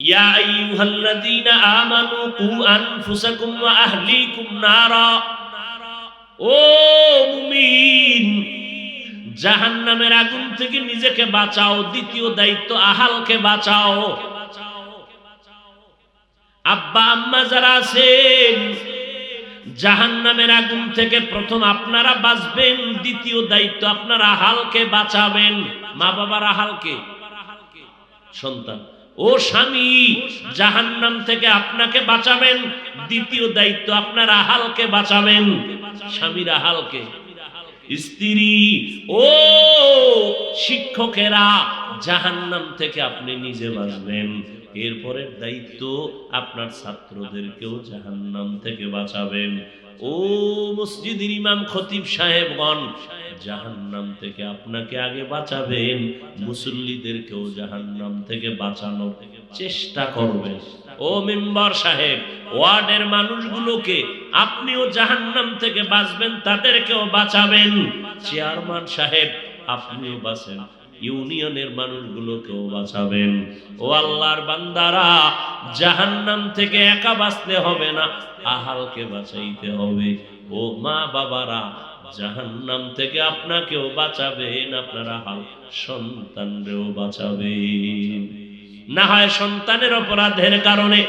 ইয়া আইয়ুহাল্লাযীনা আমানু কু আনফুসাকুম ওয়া আহলিকুম নারা। ও মুমিন, জাহান্নামের আগুন থেকে নিজেকে বাঁচাও। দ্বিতীয় দায়িত্ব, আহালকে বাঁচাও। আব্বা আম্মা যারা আছেন, জাহান্নামের আগুন থেকে প্রথম আপনারা বাঁচবেন, দ্বিতীয় দায়িত্ব আপনারা আহালকে বাঁচাবেন। মা বাবার আহালকে, সন্তান ও স্বামী, জাহান্নাম থেকে আপনাকে বাঁচাবেন, দ্বিতীয় দায়িত্ব আপনার আহালকে বাঁচাবেন। স্বামীর আহালকে, স্ত্রী ও শিক্ষকেরা, জাহান্নাম থেকে আপনি নিজে বাঁচবেন। এরপরের দায়িত্ব আপনার ছাত্রদেরকেও জাহান্নাম থেকে বাঁচাবেন। ও মসজিদের ইমাম খতিব সাহেবগণ, জাহান্নাম থেকে আপনাকে আগে বাঁচাবেন, মুসল্লিদেরকেও জাহান্নাম থেকে বাঁচানোর চেষ্টা করবেন। ও মেম্বার সাহেব, ওয়ার্ডের মানুষগুলোকে আপনিও জাহান্নাম থেকে বাঁচবেন, তাদেরকেও বাঁচাবেন। চেয়ারম্যান সাহেব, আপনিও বাঁচেন, ইউনিয়নের মানুষগুলোকেও বাঁচাবেন। ও আল্লাহর বান্দারা, জাহান্নাম থেকে একা বাঁচতে হবে না, আহালকে বাঁচাইতে হবে। ও মা বাবারা, জাহান্নাম থেকে আপনাকেও বাঁচাবেন, আপনার আহাল সন্তানরেও বাঁচাবেন। না হয় সন্তানের অপরাধের কারণে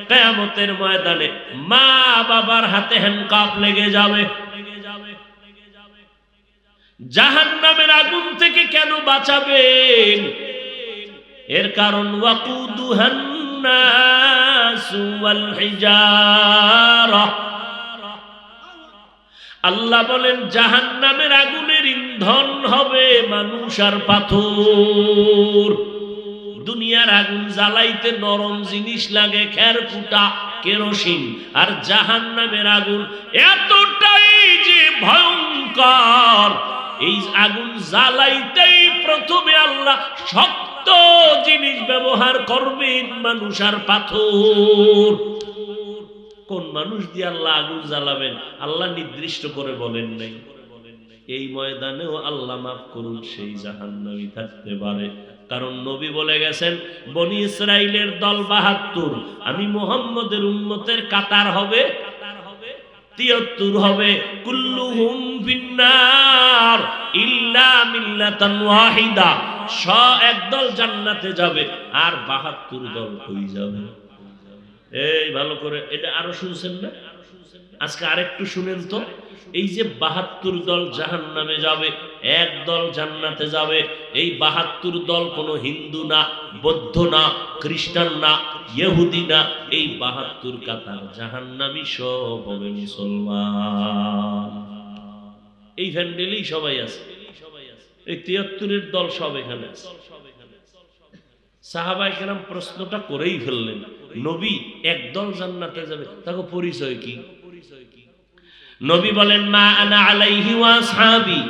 কিয়ামতের ময়দানে মা বাবার হাতে হ্যান্ডকাপ লেগে যাবে। জাহান্নামের আগুন থেকে কেন বাঁচাবেন? এর কারণ ওয়াকুদুহান নাসু ওয়াল হিজারা। আল্লাহ বলেন, জাহান্নামের আগুনের ইন্ধন হবে মানুষ আর পাথর। দুনিয়ার আগুন জ্বালাইতে নরম জিনিস লাগে, খেরকুটা, কেরোসিন। আর জাহান্নামের আগুন এতটাই যে ভয়ঙ্কর, এই আগুন জ্বালাইতেই প্রথমে আল্লাহ শক্ত জিনিস ব্যবহার করবেন, মানুষ আর পাথর। কোন মানুষ দিয়ে আল্লাহ আগুন জ্বালাবেন আল্লাহ নির্দিষ্ট করে বলেন নাই। এই ময়দানেও আল্লাহ মাফ করুন, সেই জাহান্নামী থাকতে পারে। কারণ নবী বলে গেছেন, বনি ইসরাইলের দল ৭২, আমি মুহাম্মদের উম্মতের কাতার হবে ৭৩ হবে। কুল্লুহুম ফিন্নার ইল্লা মিল্লাতান ওয়াহিদা। একদল জান্নাতে যাবে, আর ৭২ দল কই যাবে? এই ভালো করে এটা আরো শুনছেন না? আজকে আরেকটু শুনেন তো। এই যে ৭২ দল জাহান্নামে যাবে, এক দল জান্নাতে যাবে। এই ৭২ দল কোনো হিন্দু না, বৌদ্ধ না, খ্রিস্টান না, ইহুদি না। এই ৭২ কাতার জাহান্নামী সব হবে মুসলমান। এই ফ্যান্ডেলেই সবাই আছে। এই ৭৩ দল সব এখানে আছে। সাহাবায়ে কেরাম প্রশ্নটা করেই ফেললেন, নবী একদল জান্নাতে যাবে, তাকে পরিচয় কি? নবী বলেন, মা আনা আলাইহি ওয়া আসহাবি।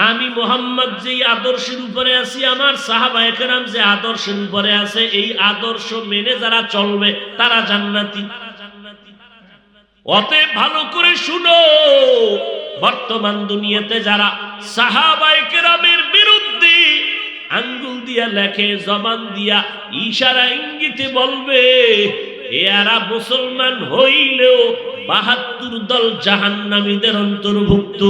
আমি মুহাম্মদ যেই আদর্শের উপরে আছি, আমার সাহাবায়ে কেরাম যে আদর্শের উপরে আছে, এই আদর্শ মেনে যারা চলবে তারা জান্নাতি। অতএব ভালো করে শুনো, বর্তমান দুনিয়াতে যারা সাহাবায়ে কেরামের বিরুদ্ধে আঙ্গুল দিয়া লেখে, জবান দিয়া ইশারা ইঙ্গিতে বলবে, এরা মুসলমান হইলেও ৭২ দল জাহান্নামীদের অন্তর্ভুক্ত।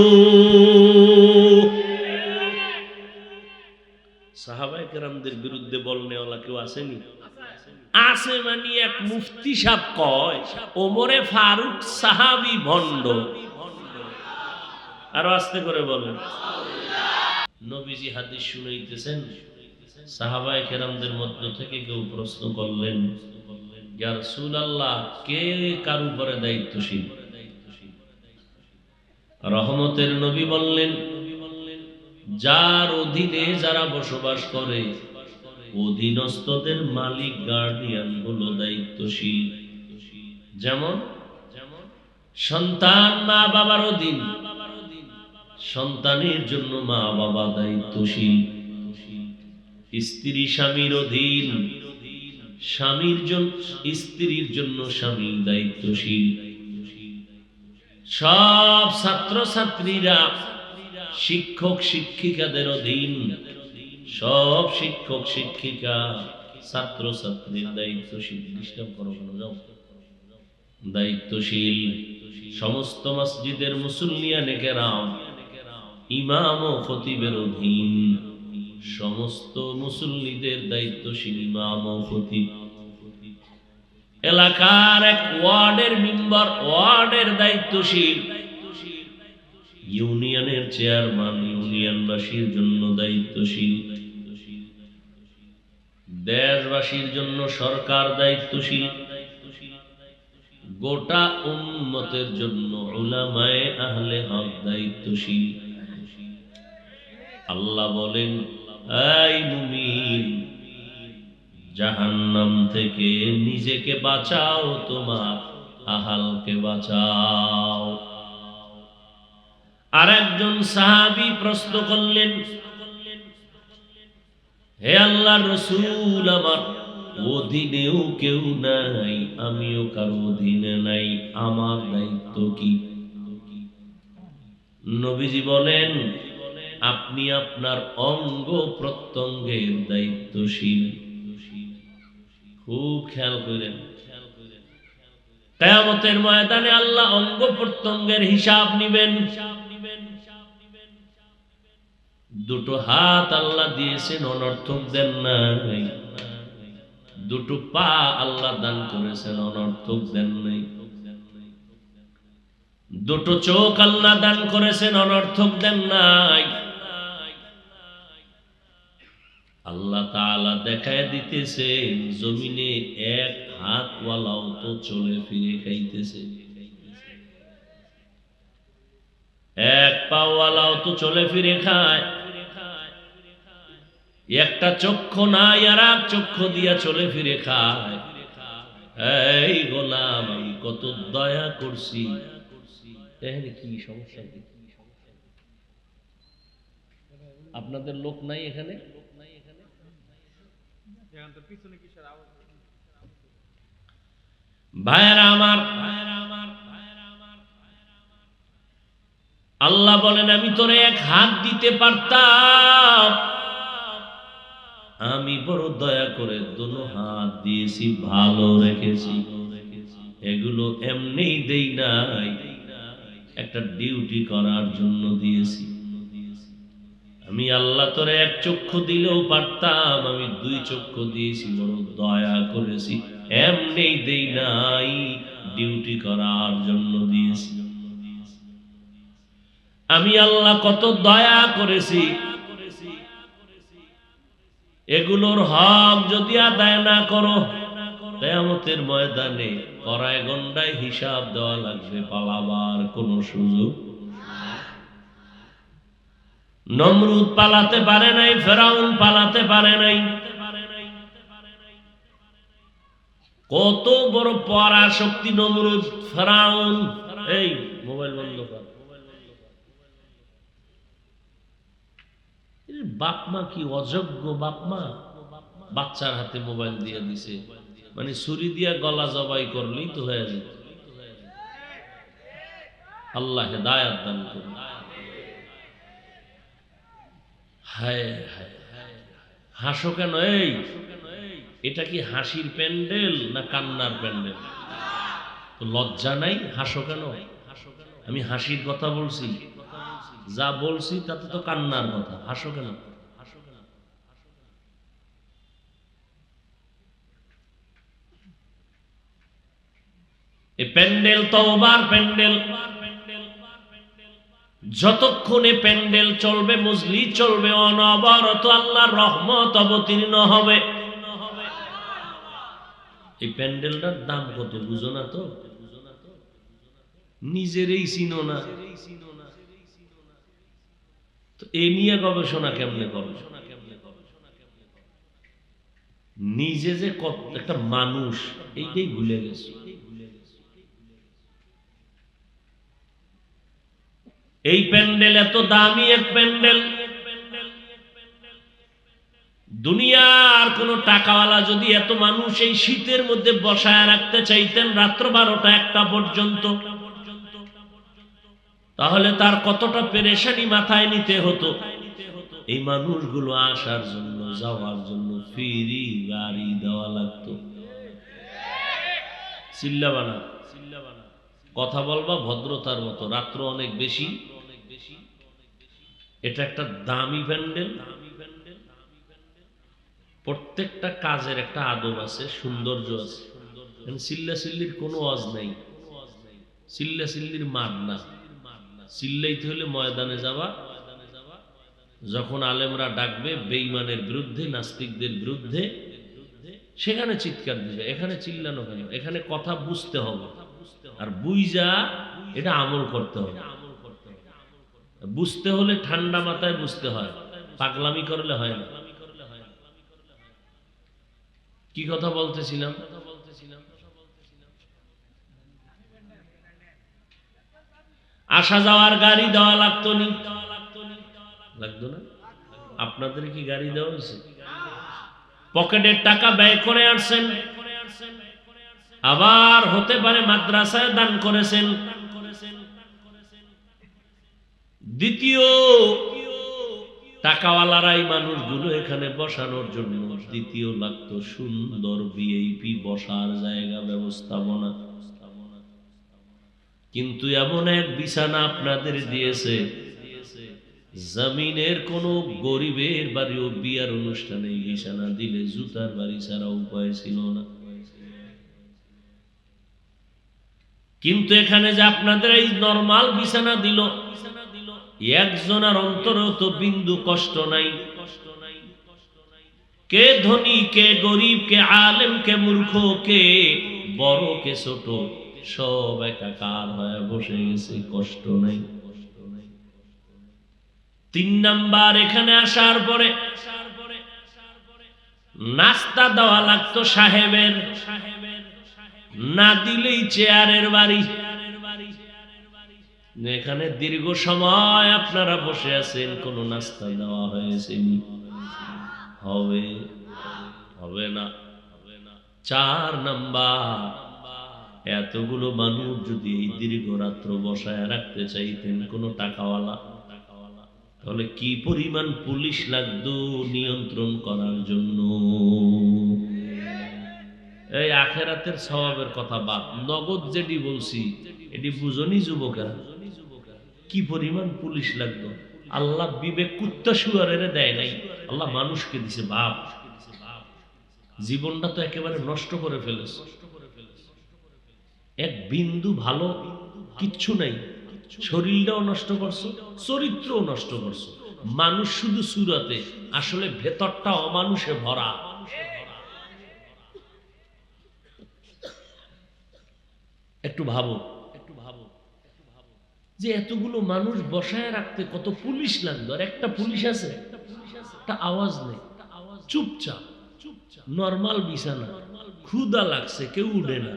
সাহাবায়ে কেরামদের বিরুদ্ধে বলনেওয়ালা কেউ আসেনি? আছে। মানে এক মুফতি সাহেব কয়, ওমরে ফারুক সাহাবী ভণ্ড। আরো আস্তে করে বলেন। নবীজি হাদিস শুনাইতেছেন, সাহাবায়ে কেরামদের মধ্য থেকে কেউ প্রশ্ন করলেন, ইয়া রাসূলুল্লাহ, কে কার উপরে দায়িত্বশীল? রহমতের নবী বললেন, যার অধীনে যারা বসবাস করে, অধীনস্থদের মালিক, গার্ডিয়ান হলো দায়িত্বশীল। যেমন সন্তান মা বাবার অধীন, সন্তানের জন্য মা বাবা দায়িত্বশীল। স্ত্রী স্বামীর অধীন, স্বামীর জন্য স্ত্রীর জন্য স্বামী দায়িত্বশীল। সব ছাত্র ছাত্রীরা শিক্ষক শিক্ষিকাদের অধীন, সব শিক্ষক শিক্ষিকা ছাত্র ছাত্রীর দায়িত্বশীল, ডিস্টার্ব করো কেন, যাও। দায়িত্বশীল সমস্ত মসজিদের মুসল্লিয়ানে কেরাম, ইমাম ও খতিবের অধীন সমস্ত মুসল্লিদের দায়িত্বশীল ইমাম ও খতিব, এলাকার এক ওয়ার্ডের মেম্বার, ওয়ার্ডের দায়িত্বশীল, ইউনিয়নের চেয়ারম্যান, ইউনিয়নবাসীর জন্য দায়িত্বশীল, দেশবাসীর জন্য সরকার দায়িত্বশীল, গোটা উম্মতের জন্য উলামায়ে আহলে হক দায়িত্বশীল। আল্লাহ বলেন, এই মুমিন, জাহান্নাম থেকে নিজেকে বাঁচাও, তোমার আহালকে বাঁচাও। আর একজন সাহাবী প্রশ্ন করলেন, হে আল্লাহর রাসূল, আমার অধীনেও কেউ নাই, আমিও কারো অধীনে নাই, আমার দায়িত্ব কি? নবীজি বলেন, আপনি আপনার অঙ্গ প্রত্যঙ্গের দায়িত্বশীল। খুব খেয়াল করেন, কিয়ামতের ময়দানে আল্লাহ অঙ্গ প্রত্যঙ্গের হিসাব নিবেন। দুটো হাত আল্লাহ দিয়েছেন, অনর্থক দেন নাই। দুটো পা আল্লাহ দান করেছেন, অনর্থক দেন নাই। দুটো চোখ আল্লাহ দান করেছেন, অনর্থক দেন নাই। আল্লাহ তাআলা দেখায় দিতেছেন, জমিনে এক হাতওয়ালাও তো চলে ফিরে খাইতেছে, এক পাওয়ালাও তো চলে ফিরে খায়। একটা চক্ষু নাই আর এক চক্ষু দিয়া চলে ফিরে খায়। এই গোলাম, আমি কত দয়া করছি। এখানে কি সমস্যা? আপনাদের লোক নাই এখানে? ভাইরা আমার, আল্লাহ বলেন, আমি তোরে এক হাত দিতে পারতাম, আমি বড় দয়া করে দুটো হাত দিয়েছি, ভালো রেখেছি। এগুলো এমনি দেই নাই, একটা ডিউটি করার জন্য দিয়েছি। আমি আল্লাহ তোরে এক চক্ষু দিলেও পারতাম, আমি দুই চক্ষু দিয়েছি, বড় দয়া করেছি। এমনি দেই নাই, ডিউটি করার জন্য দিয়েছি। আমি আল্লাহ কত দয়া করেছি। এগুলোর হক যদি আদায় না করো, কিয়ামতের ময়দানে কড়ায় গন্ডায় হিসাব দেওয়া লাগবে, পালাবার কোনো সুযোগ। নমরুদ পালাতে পারে নাই, ফেরাউন পালাতে পারে নাই। কত বড় পরাশক্তি নমরুদ, ফেরাউন। এই মোবাইল বন্ধ কর। বাপমা কি অযোগ্য বাপমা, বাচ্চার হাতে মোবাইল দিয়ে দিছে, মানে ছুরি দিয়া গলা জবাই করলেই তো হয়ে যেত। আল্লাহ হেদায়েত দান করুন। হায় হায়, হাসো কেন? এই এটা কি হাসির প্যান্ডেল না কান্নার প্যান্ডেল? তো লজ্জা নাই? হাসো কেন? আমি হাসির কথা বলছি, যা বলছি তাতে তো কান্নার কথা। হাসো কেন? এই প্যান্ডেল তওবার প্যান্ডেল। যতক্ষণে প্যান্ডেল চলবে, মজলিস চলবে, অনবরত আল্লাহর রহমত অবতীর্ণ হবে। এই প্যান্ডেলটার দাম কত বুঝো না তো? নিজেরই চিনো না তো এ নিয়ে গবেষণা কেমনে করো? নিজে যে একটা মানুষ, এইটাই ভুলে গেছে। এই প্যান্ডেল এত দামি এক প্যান্ডেল, দুনিয়ার কোন টাকাওয়ালা যদি এত মানুষ এই শীতের মধ্যে বসায় রাখতে চাইতেন রাত্র 12টা-1টা পর্যন্ত, তাহলে তার কতটা পেরেশানি মাথায় নিতে হতো এই মানুষগুলো আসার জন্য, যাওয়ার জন্য ফ্রি গাড়ি দেওয়া লাগতো। চিল্লাবা না, কথা বলবা ভদ্রতার মতো। রাত্র অনেক বেশি, এটা একটা দামি প্যান্ডেল। প্রত্যেকটা কাজের একটা আদব আছে, সৌন্দর্য আছে। চিল্লা চিল্লির কোনো ওয়াজ নেই, চিল্লা চিল্লির মার না। চিল্লাইতে হলে ময়দানে যাবা, যখন আলেমরা ডাকবে বেঈমানের বিরুদ্ধে, নাস্তিকদের বিরুদ্ধে, সেখানে চিৎকার দিবে। এখানে চিল্লানো কেন? এখানে কথা বুঝতে হবে, আর বুঝা এটা আমল করতে হবে। বুঝতে হলে ঠান্ডা মাথায় বুঝতে হয়, পাগলামি করলে হয় না। কি কথা বলতেছিলাম? আসা যাওয়ার গাড়ি দেওয়া লাগতো না? লাগতো না? আপনাদের কি গাড়ি দেওয়া হয়েছে? পকেটের টাকা ব্যয় করে আসছেন, আবার হতে পারে মাদ্রাসায় দান করেছেন। দ্বিতীয়, টাকাওয়ালারাই মানুষগুলো এখানে বসানোর জন্য দ্বিতীয় লাগতো সুন্দর ভিআইপি বসার জায়গা ব্যবস্থাপনা। কিন্তু এমন এক বিছানা আপনাদের দিয়েছে, জমিনের কোন গরিবের বাড়িও বিয়ার অনুষ্ঠানে বিছানা দিলে জুতার বাড়ি ছাড়া উপায় ছিল না। কিন্তু এখানে যে আপনাদের এই নরমাল বিছানা দিল, একজনের অন্তরেও তো বিন্দু কষ্ট নাই। কে ধনী, কে গরিব, কে আলেম, কে মূর্খ, কে বড়, কে ছোট, সব একাকার হয়ে বসে গেছে, কষ্ট নাই। 3 নাম্বার, এখানে আসার পরে নাস্তা দেওয়া লাগতো সাহেবের, না দিলেই চেয়ারের বাড়ি। এখানে দীর্ঘ সময় আপনারা বসে আছেন, কোনো নাস্তা দেওয়া হয়েছে? হবে হবে না। 4 নাম্বার, এতগুলো মানুষ যদি এই দীর্ঘ রাত্র বসায় রাখতে চাইতেন কোনো টাকাওয়ালা, তাহলে কি পরিমাণ পুলিশ লাগতো নিয়ন্ত্রণ করার জন্য? এই আখেরাতের সওয়াবের কথা বাদ, নগদ যেটি বলছি এটি বুঝনি যুবকেরা, কি পরিমাণ পুলিশ লাগতো। আল্লাহ বিবেক কুত্তা শুয়ারের দেয় নাই, আল্লাহ মানুষকে দিছে। বাপ, জীবনটা তো একেবারে নষ্ট করে ফেলেছে। এক বিন্দু ভালো কিচ্ছু নাই, শরীরটাও নষ্ট করছো, চরিত্রও নষ্ট করছো। মানুষ শুধু সুরাতে, আসলে ভেতরটা অমানুষে ভরা। একটু ভাবো, যে এতগুলো মানুষ বসায় রাখতে কত পুলিশ লাগতো, আর একটা পুলিশ আছে, একটা আওয়াজ নেই, চুপচাপ নরমাল বিছানা, ক্ষুধা লাগছে কেউ উঠে না,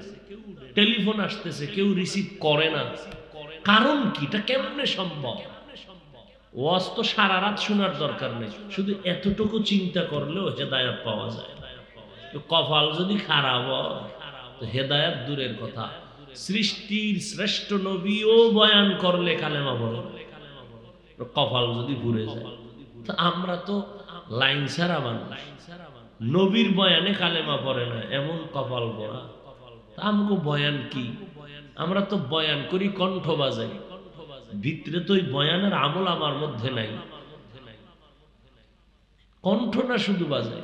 টেলিফোন আসতেছে কেউ রিসিভ করে না। কারণ কি? এটা কেমনে সম্ভব? ওয়াজ তো সারা রাত শোনার দরকার নেই, শুধু এতটুকু চিন্তা করলেও হেদায়েত পাওয়া যায়। কপাল যদি খারাপ হয় তো হেদায়েত দূরের কথা, সৃষ্টির শ্রেষ্ঠ নবীও বয়ান করলে কালেমা বলে, কপাল যদি ঘুরে যায়। তো আমরা তো লাইন ছাড়া মানুষ, নবীর বয়ানে কালেমা পড়ে না, এমন কপাল পড়া। আমগো বয়ান কি? আমরা তো বয়ান করি, কণ্ঠ বাজাই, ভিতরে তো ওই বয়ানের আমল আমার মধ্যে নাই। কণ্ঠ না শুধু বাজাই।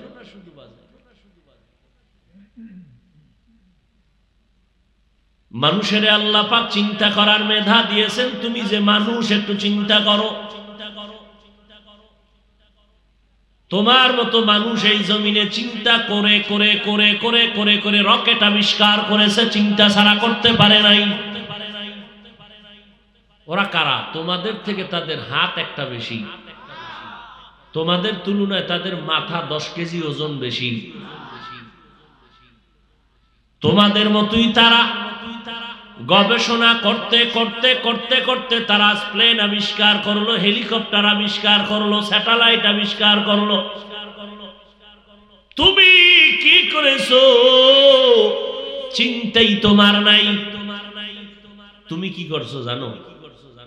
মানুষের আল্লাহ পাক চিন্তা করার মেধা দিয়েছেন। তুমি যে মানুষ, একটু চিন্তা করো, তোমার মতো মানুষ এই জমিনে চিন্তা করে করে করে করে করে করে রকেট আবিষ্কার করেছে, চিন্তা ছাড়া করতে পারে নাই। ওরা কারা? তোমাদের থেকে তাদের হাত একটা বেশি, তোমাদের তুলনায় তাদের মাথা 10 কেজি ওজন বেশি। তোমাদের মতোই তারা গবেষণা করতে করতে করতে করতে তারা প্লেন আবিষ্কার করলো, হেলিকপ্টার আবিষ্কার করলো, স্যাটেলাইট আবিষ্কার করলো। তুমি কি করেছো? চিন্তাই তোমার নাই। তুমি কি করছো জানো?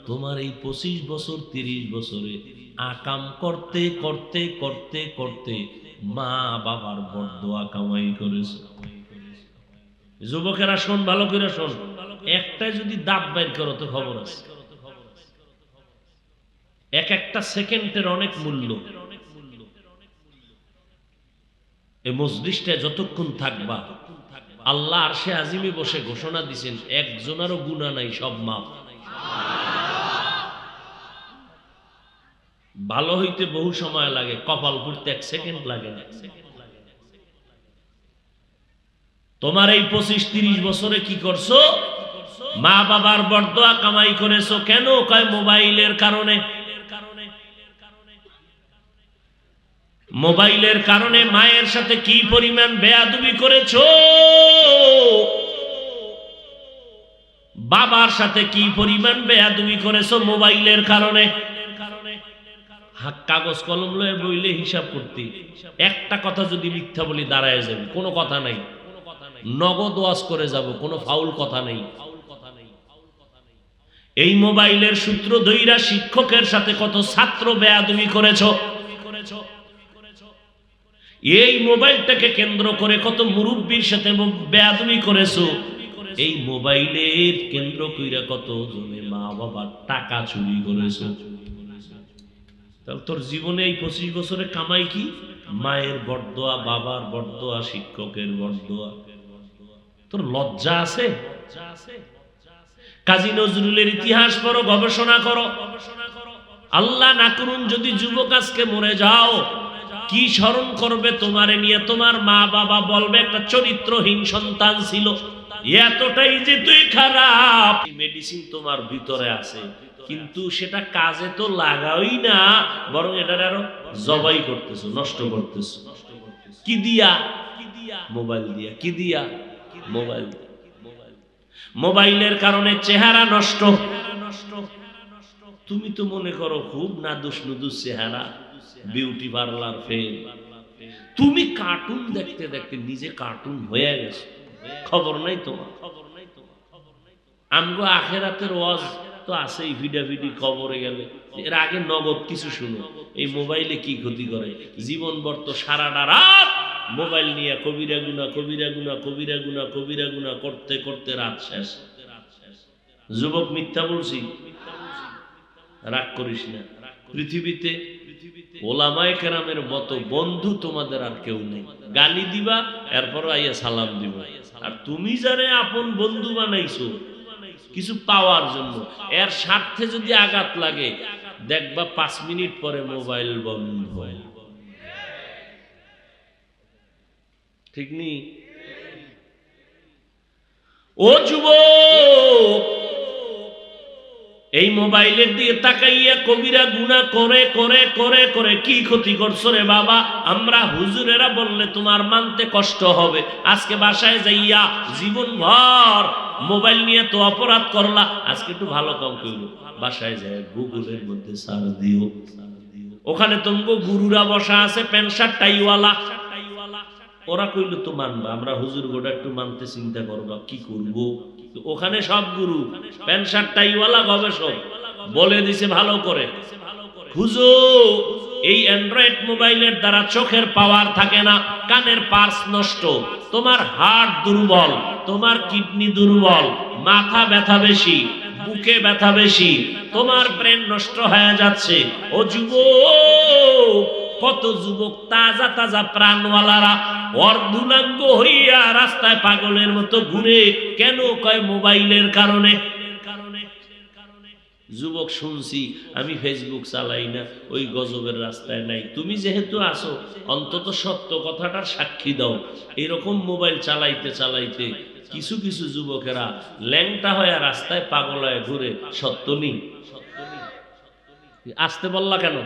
তোমার এই 25 বছর 30 বছরে আকাম করতে করতে করতে করতে মা বাবার বরদোয়া কামাই করেছো। যুবকেরা শোন, ভালো করে শোন, একটাই যদি দাঁত বাইর করো তো খবর আছে। এক একটা সেকেন্ডের অনেক মূল্য। এই মজলিসটা যতক্ষণ থাকবা, আল্লাহ আরশে আজিমে বসে ঘোষণা দিছেন একজনেরও গুনাহ নাই, সব মাফ। ভালো হইতে বহু সময় লাগে, কপাল ফুটতে 1 সেকেন্ড লাগে না। তোমার এই 25-30 বছরে কি করছো? মা বাবার বরদোয়া কামাই করেছো। কেন? কয় মোবাইলের কারণে। মোবাইলের কারণে মায়ের সাথে কি পরিমাণ বেয়াদবি করেছো, বাবার সাথে কি পরিমাণ বেয়াদবি করেছো মোবাইলের কারণে। কাগজ কলম লয়ে বইলে হিসাব করতে, একটা কথা যদি মিথ্যা বলি দাঁড়ায় যাবে, কোনো কথা নাই। নগদ ওয়াজ করে যাব, কোনো ফাউল কথা নেই। এই মোবাইলের সূত্র ধইরা শিক্ষকের সাথে কত ছাত্র বেয়াদবি করেছো। এই মোবাইলটাকে কেন্দ্র করে কত মুরব্বির সাথে বেয়াদবি করেছো। এই মোবাইলের কেন্দ্র কইরা কত জনে মা বাবার টাকা চুরি করেছো। তাহলে তোর জীবনে এই 25 বছরে কামাই কি? মায়ের বরদোয়া, বাবার বরদোয়া, শিক্ষকের বরদোয়া। তোর লজ্জা আছে? কাজী নজরুলের ইতিহাস পড়ো, গবেষণা করো। আল্লাহ না করুন যদি যুবক আজকে মরে যাও, কি স্মরণ করবে তোমারে নিয়ে? তোমার মা বাবা বলবে একটা চরিত্রহীন সন্তান ছিল, এতটাই যে তুই খারাপ। মেডিসিন তোমার ভিতরে আছে, কিন্তু সেটা কাজে তো লাগাওই না, বরং এটা আরো জবাই করতেছো, নষ্ট করতেছো। কি দিয়া? মোবাইল দিয়া। কি দিয়া? মোবাইল। মোবাইলের কারণে চেহারা নষ্ট। তুমি তো মনে করো খুব নাদুস নুদুস চেহারা, বিউটি পার্লার ফেল। তুমি কার্টুন দেখতে দেখতে নিজে কার্টুন হয়ে গেছে, খবর নাই তোমার। আমগো আখেরাতের ওয়াজ তো আছেই, ভিডাভিডি কবরে গেলে। এর আগে নগদ কিছু শুনো, এই মোবাইলে কি ক্ষতি করে। জীবন বর্ত সারাটা রাত মোবাইল নিয়ে কবিরা গুনা কবিরা গুনা কবিরা গুনা কবিরা গুনা করতে করতে রাত শেষ। যুবক মিথ্যা বলছি? রাগ করিস না। পৃথিবীতে ওলামায়ে কেরামের মতো বন্ধু তোমাদের আর কেউ নেই। গালি দিবা, এরপর আইয়া সালাম দিবা। আর তুমি যারে আপন বন্ধু বানাইছো কিছু পাওয়ার জন্য, এর স্বার্থে যদি আঘাত লাগে, দেখবা 5 মিনিট পরে মোবাইল বন্ধ। ঠিক নেই? ও যুবক, এই মোবাইলের দিকে তাকাইয়া কবিরা গুনাহ করে করে করে করে কি ক্ষতি করছো রে বাবা? আমরা হুজুরেরা বললে তোমার মানতে কষ্ট হবে। আজকে বাসায় যাইয়া জীবনভর মোবাইল নিয়ে তো অপরাধ করলা, আজকে একটু ভালো কম করলো। বাসায় যায় গুগলের মধ্যে সার্চ দিও, ওখানে তোমাকে গুরুরা বসা আছে, প্যান্ট শার্ট টাইওয়ালা। ওরা কইলো তো মানবা, আমরা হুজুর গোটা একটু মানতে চিন্তা করবা, কি করবো? ওখানে সব গুরু প্যান্ট শার্ট টাইওয়ালা গবেষক বলে দিছে ভালো করে, হুজুর এই অ্যান্ড্রয়েড মোবাইলের দ্বারা চোখের পাওয়ার থাকে না, কানের পার্স নষ্ট, তোমার হার্ট দুর্বল, তোমার কিডনি দুর্বল, মাথা ব্যথা বেশি, বুকে ব্যথা বেশি, তোমার ব্রেন নষ্ট হয়ে যাচ্ছে। ও যুবক, কত যুবক তাজা তাজা প্রাণওয়ালারা অর্ধুলাঙ্গ হইয়া রাস্তায় পাগলের মতো ঘুরে। কেন? কয় মোবাইলের কারণে। যুবক শুনছি, আমি ফেসবুক চালাই না, ওই গজবের রাস্তায় নাই। তুমি যেহেতু আসো, অন্তত সত্য কথাটার সাক্ষী দাও। এরকম মোবাইল চালাইতে চালাইতে কিছু কিছু যুবকেরা ল্যাংটা হয়ে রাস্তায় পাগল হয়ে ঘুরে। সত্য নেই? আসতে বললা কেন?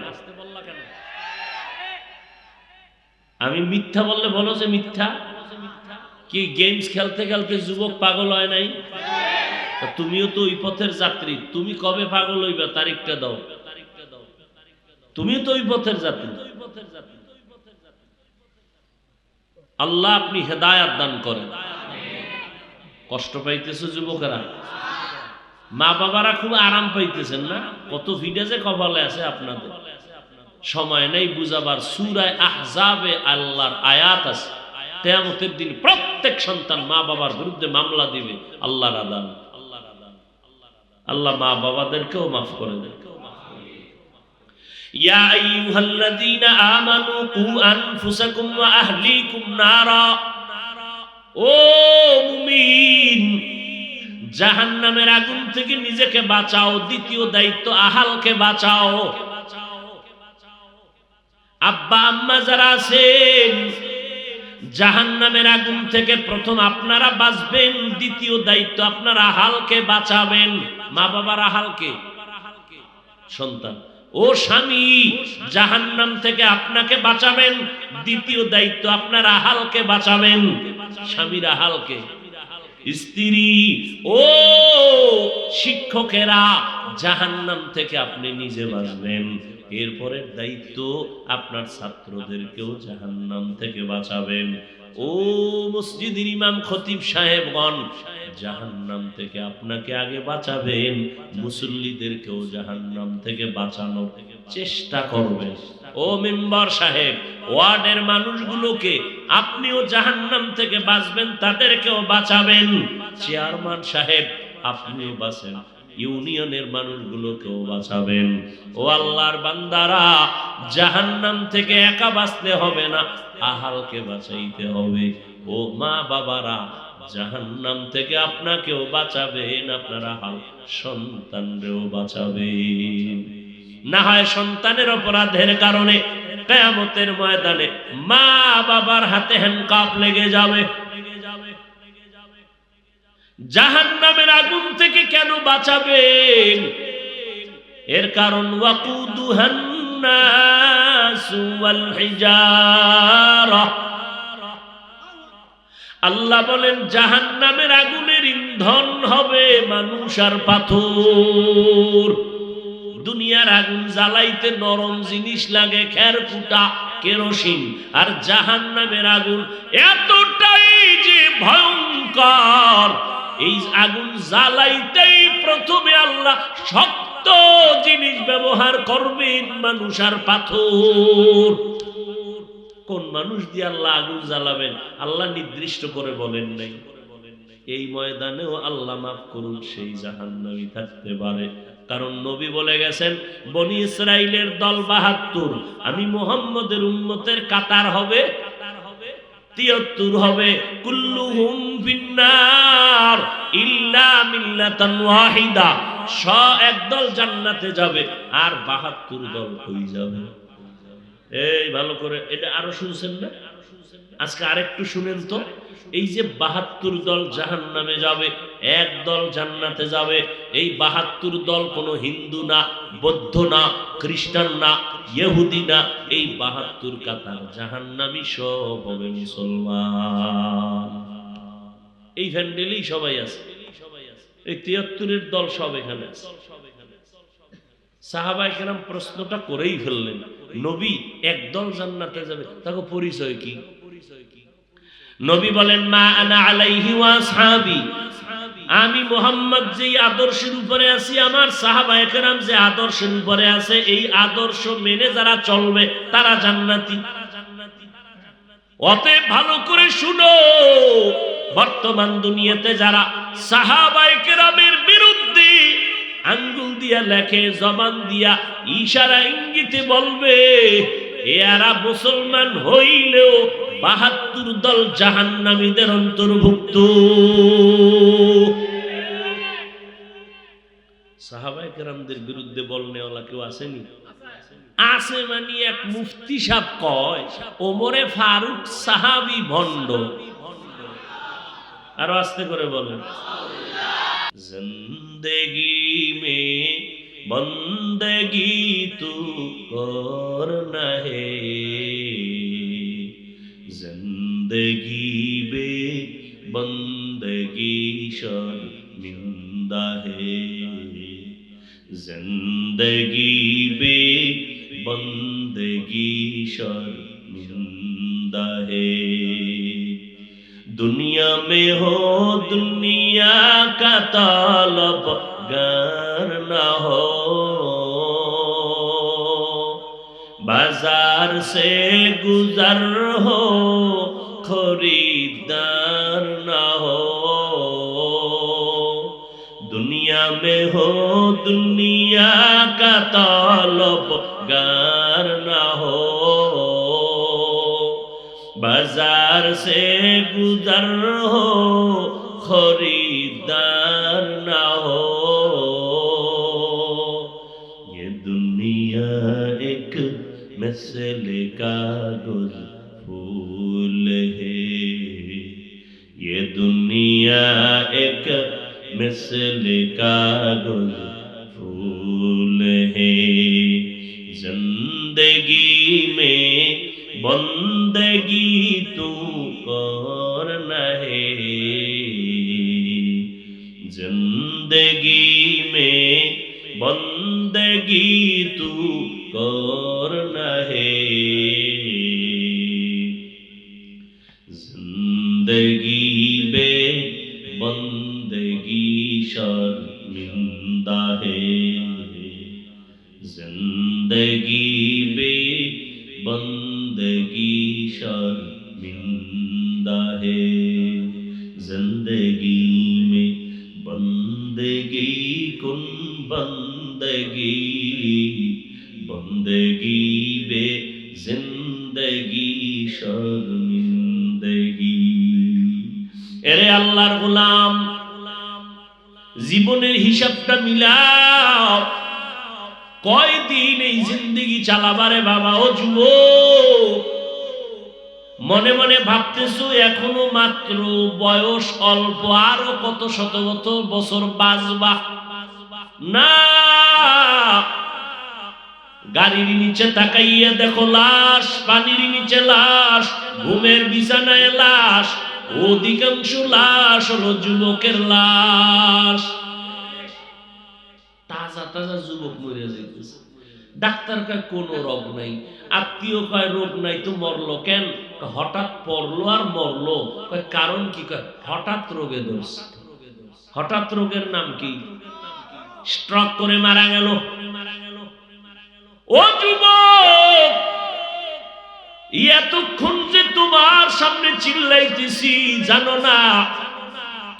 আমি মিথ্যা বললে বলো যে মিথ্যা। কি গেমস খেলতে খেলতে যুবক পাগল হয় নাই? তুমিও তো ওই পথের যাত্রী, তুমি কবে পাগল হইবা তারিখটা দাও। তুমিও তো ওই পথের যাত্রী। আল্লাহ আপনি হেদায়াত দান করেন। কষ্ট পাইতেছে যুবকেরা, মা বাবারা খুব আরাম পাইতেছেন না? কত ভিডে যে কপালে আছে আপনাদের। সময় নেই বুঝাবার। সূরা আহজাবে আল্লাহর আয়াত আছে, কিয়ামতের দিন প্রত্যেক সন্তান মা বাবার বিরুদ্ধে মামলা দিবে আল্লাহর আদালত। আল্লাহ মা বাবাদেরকেও মাফ করে দেন। ইয়া আইয়ুহাল্লাযীনা আমানু কু আনফুসাকুম ওয়া আহলিকুম নারা, ও মুমিন জাহান্নামের আগুন থেকে নিজেকে বাঁচাও। দ্বিতীয় দায়িত্ব আহালকে বাঁচাও। আব্বা আম্মা যারা আছেন জাহান্নামের আগুন থেকে প্রথম আপনারা বাঁচবেন, দ্বিতীয় দায়িত্ব আপনারা আহালকে বাঁচাবেন। মা বাবার আহালকে, সন্তান ও স্বামী জাহান্নাম থেকে আপনাকে বাঁচাবেন, দ্বিতীয় দায়িত্ব আপনার আহালকে বাঁচাবেন। স্বামীর আহালকে, স্ত্রী ও শিক্ষকেরা জাহান্নাম থেকে আপনি নিজে বাঁচবেন। এরপরের দায়িত্ব আপনার ছাত্রদেরকেও জাহান্নাম থেকে বাঁচাবেন। ও মসজিদের ইমাম খতিব সাহেবগণ জাহান্নাম থেকে আপনাকে আগে বাঁচাবেন, মুসল্লিদেরকেও জাহান্নাম থেকে বাঁচানোর চেষ্টা করবেন। ও মেম্বার সাহেব, ওয়ার্ডের মানুষগুলোকে আপনিও জাহান্নাম থেকে বাঁচবেন, তাদেরকেও বাঁচাবেন। চেয়ারম্যান সাহেব আপনিও বাঁচেন, ইউনিয়নের মানুষগুলোকেও বাঁচাবেন। ও আল্লাহর বান্দারা, জাহান্নাম থেকে একা বাঁচতে হবে না, আহালকে বাঁচাইতে হবে। ও মা বাবারা, জাহান্নাম থেকে আপনাকেও বাঁচাবেন, আপনার আহাল সন্তানরেও বাঁচাবেন। না হয় সন্তানের অপরাধের কারণে কিয়ামতের ময়দানে মা বাবার হাতে হ্যান্ডকাপ লেগে যাবে। জাহান্নামের আগুন থেকে কেন বাঁচাবেন? এর কারণ ওয়াকুদুহান নাসু ওয়াল হিজারা। আল্লাহ বলেন জাহান্নামের আগুনের ইন্ধন হবে মানুষ আর পাথর। দুনিয়ার আগুন জ্বালাইতে নরম জিনিস লাগে, খেরকুটা, কেরোসিন। আর জাহান্নামের আগুন এতটাই যে ভয়ঙ্কর, এই আগুন জ্বালাইতেই প্রথমে আল্লাহ শক্ত জিনিস ব্যবহার করবেন, মানুষ আর পাথর। কোন মানুষ দিয়ে আল্লাহ আগুন জ্বালাবেন আল্লাহ নির্দিষ্ট করে বলেন নাই। এই ময়দানেও আল্লাহ মাফ করুন, সেই জাহান্নামী থাকতে পারে। কারণ নবী বলে গেছেন, বনি ইসরাইলের দল ৭২, আমি মুহাম্মদের উম্মতের কাতার হবে ৭৩ হবে। কুল্লুহুম ফিন্নার ইল্লা মিল্লাতান ওয়াহিদা, একদল জান্নাতে যাবে আর ৭২ দল কই যাবে? এই ভালো করে এটা আরো শুনছেন না? আজকে আরেকটু শুনেন তো। এই যে ৭২ দল জাহান্নামে যাবে, এক দল জান্নাতে যাবে। এই ৭২ দল কোনো হিন্দু না, বৌদ্ধ না, খ্রিস্টান না, ইহুদি না। এই ৭২ কাতার জাহান্নামী সব হবে মুসলমান। এই ফ্যান্ডেলেই সবাই আছে। এই ৭৩ দল সব এখানে আছে। সাহাবায়ে কেরাম প্রশ্নটা করেই ফেললেন, নবী একদল জান্নাতে যাবে, তাকে পরিচয় কি? নবী বলেন, মা আনা আলাইহি ওয়া আসহাবি, আমি মুহাম্মদ যে আদর্শের উপরে আছি, আমার সাহাবায়ে কেরাম যে আদর্শের উপরে আছে, এই আদর্শ মেনে যারা চলবে তারা জান্নাতি। অতএব ভালো করে শুনো, বর্তমান দুনিয়াতে যারা সাহাবায়ে কেরামের বিরুদ্ধে আঙ্গুল দিয়া লেখে, জবান দিয়া ইশারা ইঙ্গিতে বলবে, এরা মুসলমান হইলেও ৭২ দল জাহান্নামীদের অন্তর্ভুক্ত। সাহাবায়ে কেরামদের বিরুদ্ধে বলনেওয়ালা কেউ আসেনি? আছে। মানে এক মুফতি সাহেব কয়, ওমরে ফারুক সাহাবী ভণ্ড। আরো আস্তে করে বলেন, জিন্দেগি মে বন্দগি তু করনা হে, জিন্দেগি বে বন্দগি শর্মিন্দা হে, জিন্দেগি বে বন্দগি शर्मिंदा है। दुनिया में हो दुनिया का तलबगार न हो, बाजार से गुजर हो खरीदार ना हो, दुनिया में हो दुनिया का तलबगार ना हो, बाजार से गुजर हो खरीदार ना हो, ये दुनिया एक मसले कागज फूल है, ये दुनिया एक मसले कागज फूल है, जिंदगी में बंदगी तू करना है, जिंदगी में बंदगी तू करना है, जिंदगी में बंदगी शर्मिंदा है, जिंदगी में बंदगी शर्मिंदा है, जिंदगी में बंदगी कुन बंदगी, बंदगी बे जिंदगी शर्मिंदगी। एरे अल्लाहर गुलाम জীবনের হিসাবটা মিলাও, কয়দিন এই জিন্দেগি চালাবারে বাবা। ও যুবক, মনে মনে ভাবতেছো এখনো মাত্র বয়স অল্প, আরো কত শত শত বছর বাঁচবা না। গাড়ির নিচে তাকাইয়া দেখো লাশ, পানির নিচে লাশ, ঘুমের বিছানায় লাশ, অধিকাংশ লাশ হলো যুবকের লাশ। তাজা তাজা যুবক মরে যাইতেছে। ডাক্তার কয় কোনো রোগ নাই, আত্মীয় কয় রোগ নাই তো মরলো কেন? হঠাৎ পড়লো আর মরলো। কয় কারণ কি? কয় হঠাৎ রোগে ধরছে। হঠাৎ রোগের নাম কি? স্ট্রোক করে মারা গেল। ও যুবক, এতক্ষণ যে তোমার সামনে চিল্লাইতেছি জানো না?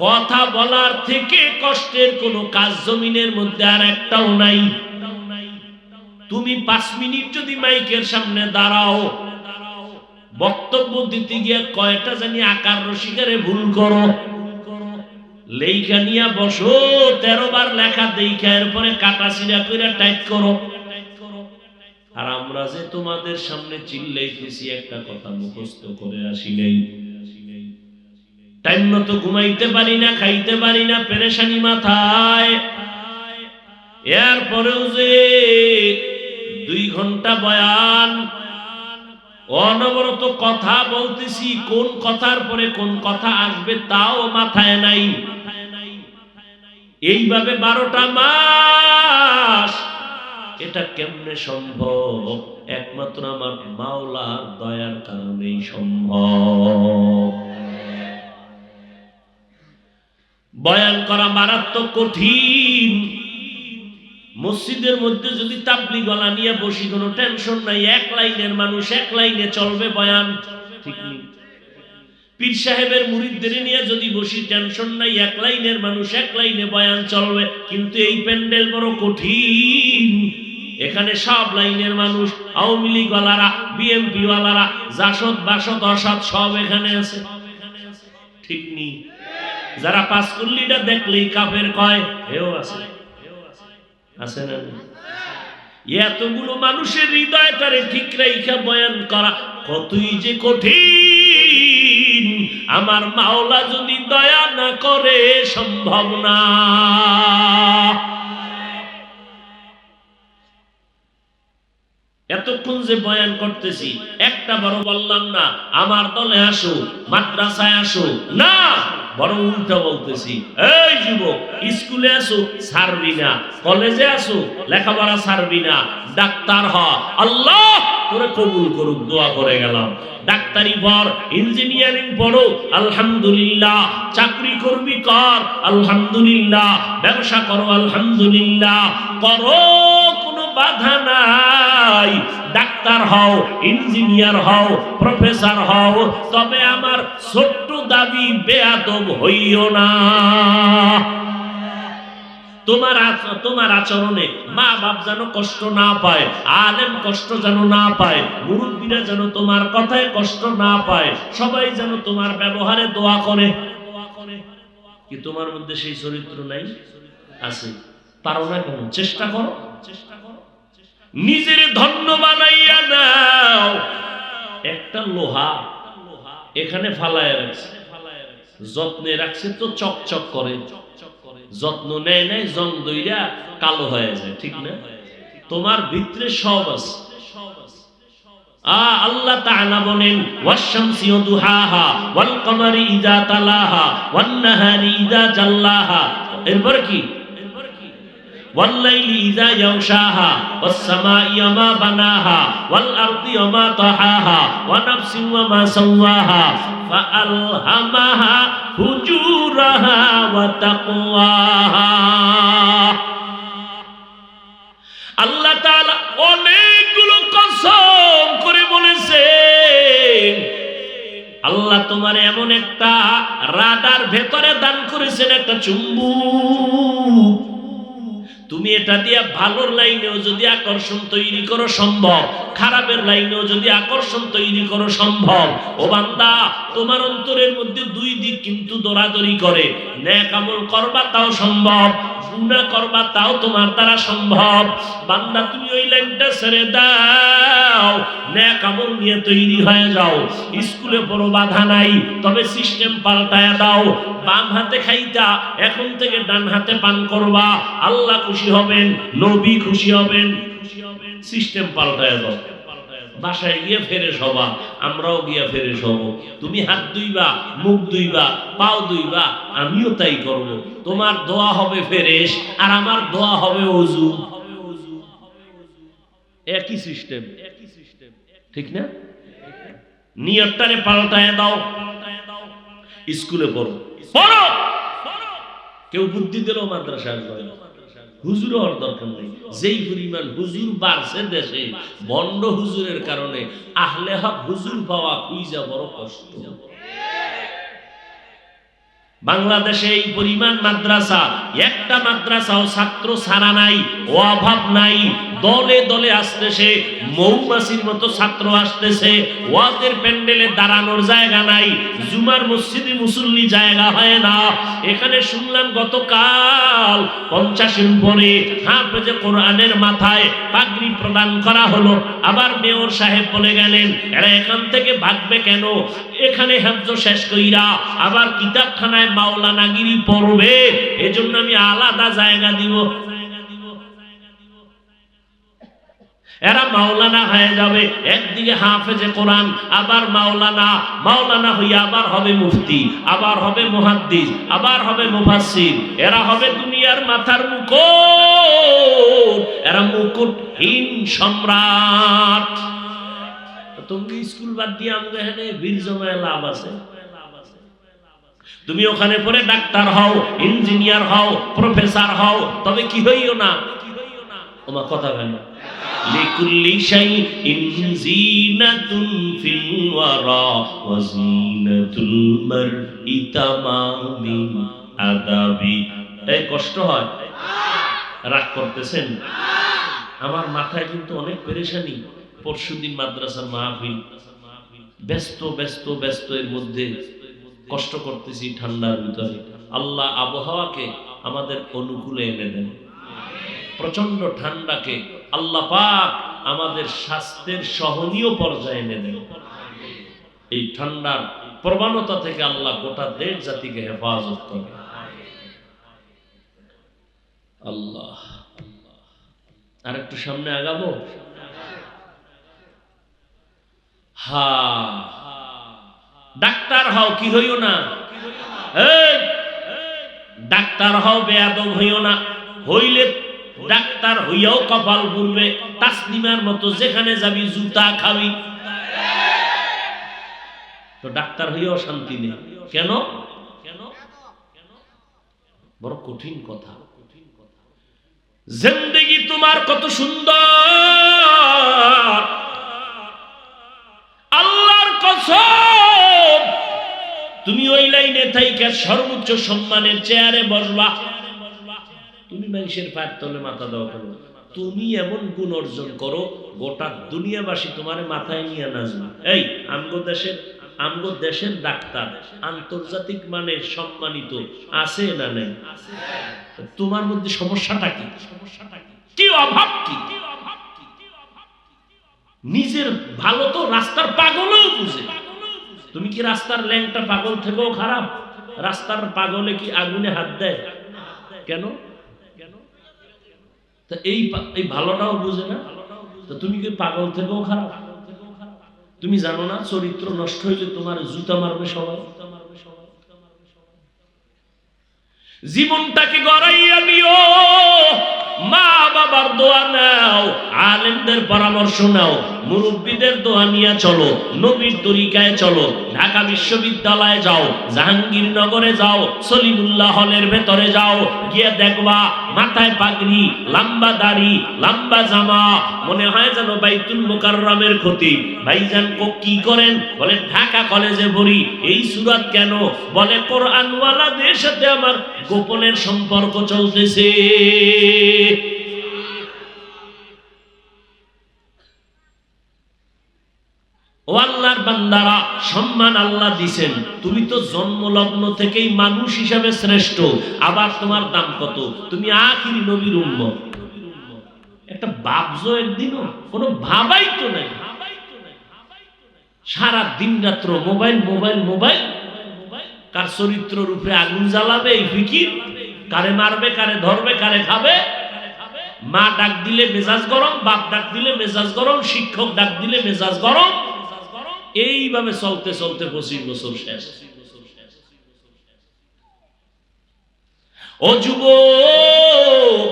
কথা বলার থেকে কষ্টের কোনো কাজ জমিনের মধ্যে আর একটাও নাই। তুমি 5 মিনিট যদি মাইকের সামনে দাঁড়াও, বক্তব্য দিতে গিয়ে কয়টা জানি আকার রসিকারে ভুল করো। লেখা নিয়া বসো, 13 বার লেখা দেখা এরপরে কাটা ছিঁড়া করে টাইপ করো। আর আমরা যে তোমাদের সামনে চিল্লাইতেছি একটা কথা মুখস্থ করে আসি নাই। টাইম মতো ঘুমাইতে পারি না, খাইতে পারি না, পেরেশানি মাথায়। এরপরেও যে 2 ঘন্টা বয়ান, অনবরত কথা বলতেছি, কোন কথার পরে কোন কথা আসবে তাও মাথায় নাই। এইভাবে 12টা মাস। এটা কেমনে সম্ভব? একমাত্র আমার মাওলার দয়ার কারণেই সম্ভব। বয়ান করা মারাত্মক কঠিন। মসজিদের মধ্যে যদি তাবলিগ গলা নিয়ে বসি, কোনো টেনশন নাই, 1 লাইনের মানুষ 1 লাইনে চলবে বয়ান, ঠিক নেই। পীর সাহেবের মুরিদদের নিয়ে যদি বসি, টেনশন নাই, 1 লাইনের মানুষ 1 লাইনে বয়ান চলবে। কিন্তু এই প্যান্ডেল বড় কঠিন। এখানে সব লাইনের মানুষ, আওয়ামী লীগ ওয়ালারা, বিএনপি ওয়ালারা, জাসদ বাসদ অসৎ সব এখানে আছে, ঠিক নেই। যারা 5 কুল্লিটা দেখলেই কাফের কয়, হেও আছে, আছে না? এতগুলো মানুষের হৃদয়টারে ঠিক রেখে বয়ান করা কতই যে কঠিন। আমার মাওলা যদি দয়া না করে সম্ভব না। এতক্ষণ যে বয়ান করতেছি একটা বড় বললাম না আমার দলে আসো, মাদ্রাসায় আসো, না, বরং উল্টা বলতেছি, এই যুবক, স্কুলে আসো, ছাড়বি না, কলেজে আসো, লেখাপড়া ছাড়বি না, ডাক্তার হ, আল্লাহ তোরে কবুল করুক, দোয়া করে গেলাম। ডাক্তারি পড়, ইঞ্জিনিয়ারিং পড়ো, আলহামদুলিল্লাহ। চাকরি করবি, কর, আলহামদুলিল্লাহ। ব্যবসা করো, আলহামদুলিল্লাহ। করো, কোনো বাধা নাই। ডাক্তার হও, ইঞ্জিনিয়ার হও, প্রফেসর হও, তবে আমার ছোট্ট দাবি বেয়াদব হইও না। তোমার আচরণে মা বাপ যেন কষ্ট না পায়, আলেম কষ্ট যেন না পায়, মুরব্বীরা যেন তোমার কথায় কষ্ট না পায়, সবাই যেন তোমার ব্যবহারে দোয়া করে। কি তোমার মধ্যে সেই চরিত্র নাই? আছে। পারো না কেন? চেষ্টা করো। নিজের ধন্য বানাইয়া নাও। একটা লোহা এখানে ফালায় রাখছে, যত্নে রাখছে তো চকচক করে, যত্ন নেয় নাই জং দইরা কালো হয়ে যায়, ঠিক না? তোমার ভিতরে সব আছে। আল্লাহ তাআলা বলেন ওয়াশ-শামসি ওয়া দুহাহা ওয়াল কমারি ইযা তালাহা ওয়ান নাহারি ইযা জাল্লাহা। এরপর কি? ওয়াল লাইলি ইযা ইয়াগশাহা ওয়াস সামাই ওয়া মা বানাহা ওয়াল আরদি ওয়া মা তাহাহা ওয়া নাফসিন ওয়া মা সাওয়াহা ফাআলহামাহা ফুজুরাহা ওয়া তাকওয়াহা। আল্লাহ তাআলা অনেকগুলো কসম করে বলেছেন, আল্লাহ তোমার এমন একটা রাডার ভেতরে দান করেছেন, একটা চুম্বক। তুমি এটা দিয়ে ভালোর লাইনেও যদি আকর্ষণ তৈরি করো সম্ভব, খারাপের লাইনেও যদি আকর্ষণ তৈরি করো সম্ভব। ও বান্দা, তোমার অন্তরের মধ্যে দুই দিক কিন্তু দৌড়াদৌড়ি করে। নেক আমল করবা তাও সম্ভব, গুনাহ করবা তাও তোমার দ্বারা সম্ভব। বান্দা, তুমি ওই লাইনটা ছেড়ে দাও, নেক আমল নিয়ে তৈরি হয়ে যাও। স্কুলে পড়ো, বাধা নাই, তবে সিস্টেম পাল্টায়া দাও। বাম হাতে খাইতা, এখন থেকে ডান হাতে পান করবা। আল্লাহ খুশি হবেন, নবী খুশি হবেন। সিস্টেম পাল্টায়া দাও। বাসায় গিয়ে ফ্রেশ হবা, আমরাও গিয়ে ফ্রেশ হব। তুমি হাত ধুইবা, মুখ ধুইবা, পাও ধুইবা, আমিও তাই করব। তোমার দোয়া হবে ফ্রেশ, আর আমার দোয়া হবে ওযু। একই সিস্টেম, ঠিক না? নিয়তটারে পাল্টায় দাও। স্কুলে পড়ো, পড়ো। কেউ বুদ্ধি দিল মাদ্রাসায় আসবে, হুজুর হওয়ার দরকার নেই। যেই পরিমাণ হুজুর বাড়ছে দেশে, বন্ড হুজুরের কারণে আহলে হক হুজুর পাওয়া খুঁজা বড় কষ্ট। বাংলাদেশে এই পরিমাণ মাদ্রাসা, একটা মাদ্রাসাও ছাত্র ছাড়া নাই, অভাব নাই। দলে দলে আসতেছে, মৌমাছির মতো ছাত্র আসতেছে। ওয়াজের প্যান্ডেলে দাঁড়ানোর জায়গা নাই, জুমার মসজিদে মুসল্লি জায়গা হয় না। এখানে শুনলাম গতকাল 50-এর উপরে হাফেজে কোরআনের মাথায় পাগড়ি প্রদান করা হলো। আবার মেয়র সাহেব বলে গেলেন, এরা এখান থেকে ভাগবে কেন? এখানে হাফজ শেষ কইরা আবার কিতাবখানায় মাওলানাগিরি পড়বে, এজন্য আমি আলাদা জায়গা দিব। এরা মাওলানা হয়ে যাবে, একদিকে হাফেজে কোরআন, আবার মাওলানা হইয়া আবার হবে মুফতি, আবার হবে মুহাদ্দিস, আবার হবে মুফাসসির। এরা হবে দুনিয়ার মাথার মুকুট, এরা মুকুটহীন সম্রাট। তুমি স্কুল বাদ দিয়ে আমাদের এখানে বীর জমায় লাভ আছে? তুমি ওখানে পড়ে ডাক্তার হও, ইঞ্জিনিয়ার হও, প্রফেসর হও, তবে কি হইও না? তোমার কথা কেন? লিকুল্লি শাইইন জিনাতুন ফিল ওয়ারা ওয়া জিনাতুল মারই তামামিন আদাবি। এই কষ্ট হয়? রাগ করতেছেন? আমার মাথায় কিন্তু অনেক পেরেশানি। পরশুদিন মাদ্রাসার মাহফিল, ব্যস্ত এর মধ্যে কষ্ট করতেছি ঠান্ডার ভিতরে। আল্লাহ আবহাওয়াকে আমাদের অনুকূলে এনে দেন। প্রচন্ড ঠান্ডাকে আল্লাহ পাক আমাদের স্বাস্থ্যের সহনীয় পর্যায়ে এনে দেন। এই ঠান্ডার প্রবণতা থেকে আল্লাহ গোটা দেশ জাতিকে হেফাজত করে। আল্লাহ, আর একটু সামনে আগাবো। ডাক্তার হও, কি হইও না? ডাক্তার হও, বেয়াদব হইও না। হইলে ডাক্তার হইয়াও কপাল পুড়বে। তাসলিমার মতো যেখানে যাবি জুতা খাবি। তো ডাক্তার হইয়াও শান্তি নেই কেন? বড় কঠিন কথা। জিন্দেগি তোমার কত সুন্দর, আল্লাহর কসম তুমি ওই লাইনে থাইকা সর্বোচ্চ সম্মানের চেয়ারে বসবা, তুমি মানুষের পায়ের তলে মাথা দাও কেন? তুমি এমন গুণ অর্জন করো গোটা দুনিয়াবাসী তোমার মাথায় নিয়ে নাচবে। এই আমগো দেশের ডাক্তার আন্তর্জাতিক মানের সম্মানিত আছে না নাই? তোমার মধ্যে সমস্যাটা কি? কি অভাব কি? নিজের ভালো তো রাস্তার পাগলও বুঝে। তুমি কি রাস্তার ল্যাংটা পাগল থেকেও খারাপ? রাস্তার পাগলে কি আগুনে হাত দেয়? কেন? তা এই ভালোটাও বুঝে না, তা তুমি কি পাগল থেকেও খারাপ? তুমি জানো না চরিত্র নষ্ট হইলে তোমার জুতা মারবে সবাই? জীবনটাকে গড়াইয়া নিও, মা বাবার দোয়া নাও, আলেমদের পরামর্শ নাও, মুরব্বীদের দোয়া নিয়ে চলো, নবীর তরিকায় চলো। ঢাকা বিশ্ববিদ্যালয়ে যাও, জাহাঙ্গীরনগরে যাও, সলিমুল্লাহ হলের ভেতরে যাও, গিয়ে দেখবা মাথায় পাগড়ি, লম্বা দাড়ি, লম্বা জামা, মনে হয় যেন বাইতুল মুকাররমের ক্ষতি। ভাইজান কি করেন? বলে ঢাকা কলেজে পড়ি। এই সুরাত কেন? বলে কোরআনওয়ালাদের সাথে আমার গোপনের সম্পর্ক চলতেছে। ও আল্লাহর বান্দারা, সম্মান আল্লাহ দিছেন, তুমি তো জন্মলগ্ন থেকেই মানুষ হিসাবে শ্রেষ্ঠ, আবার তোমার দাম কত? তুমি আখিরি নবীর উম্মত। একটা ভাবছো একদিনও? কোনো ভাবাই তো নাই। সারা দিন রাত্র মোবাইল মোবাইল মোবাইল। কার চরিত্র রূপে আগুন জ্বালাবে এই ফিকির, কারে মারবে, কারে ধরবে, কারে খাবে। মা ডাক দিলে মেজাজ গরম, বাপ ডাক দিলে মেজাজ গরম, শিক্ষক ডাক দিলে মেজাজ গরম। এইভাবে চলতে চলতে 25 বছর শেষ। ও যুবক,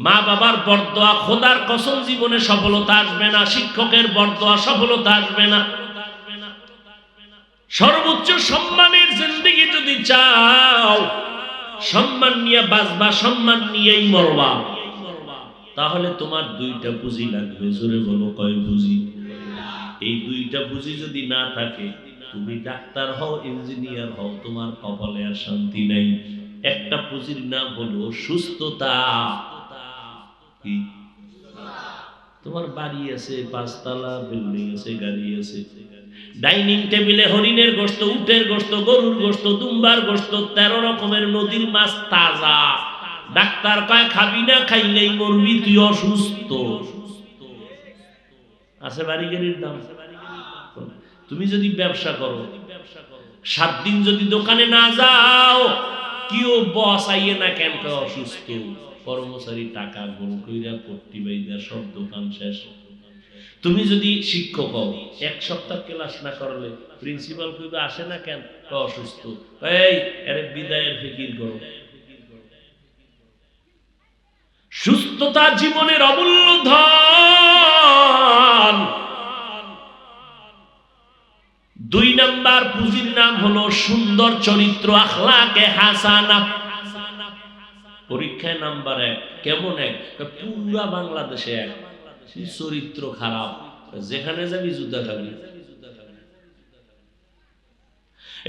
মা বাবার বরদোয়া, খোদার কসম জীবনে সফলতা আসবে না, শিক্ষকের বরদোয়া সফলতা আসবে না। সর্বোচ্চ সম্মানের জিন্দেগি যদি চাও, সম্মান নিয়ে বাঁচবা, সম্মান নিয়েই মরবা, তাহলে তোমার দুইটা পুঁজি লাগবে। জোরে বলো, কয় পুঁজি? এই দুইটা পুঁজি যদি না থাকে, তুমি ডাক্তার হও, ইঞ্জিনিয়ার হও, তোমার কপালে আর শান্তি নেই। একটা পুঁজির নাম হলো সুস্থতা। কি? তোমার বাড়ি আছে, 5 তলা বিল্ডিং আছে, গাড়ি আছে, ডাইনিং টেবিলে হরিণের গোশত, উটের গোশত, গরুর গোশত, দুম্বার গোশত, 13 রকমের নদীর মাছ তাজা। ডাক্তার কয় খাবি না, খাইলেই মরবি, তুই অসুস্থ। আছে বাড়ি গাড়ির দাম। তুমি যদি ব্যবসা করো, 7 দিন যদি দোকানে না যাও, কিও বস আইয়ে না কেন? অসুস্থ। কর্মচারী টাকা গোল কইরা পট্টি বাইদা সব দোকান শেষ। তুমি যদি শিক্ষক হও, 1 সপ্তাহ ক্লাস না করলে প্রিন্সিপাল কইবে আসে না কেন? অসুস্থ। এই আরে বিদায়ের ফিকির করো। সুস্থতা জীবনের অমূল্য ধন। 2 নাম্বার পুঁজির নাম হলো সুন্দর চরিত্র, আখলাকে হাসানা। পরীক্ষায় নাম্বার 1। কেমন 1? পুরা বাংলাদেশে 1। চরিত্র খারাপ, যেখানে যাবি জুতা খাবি।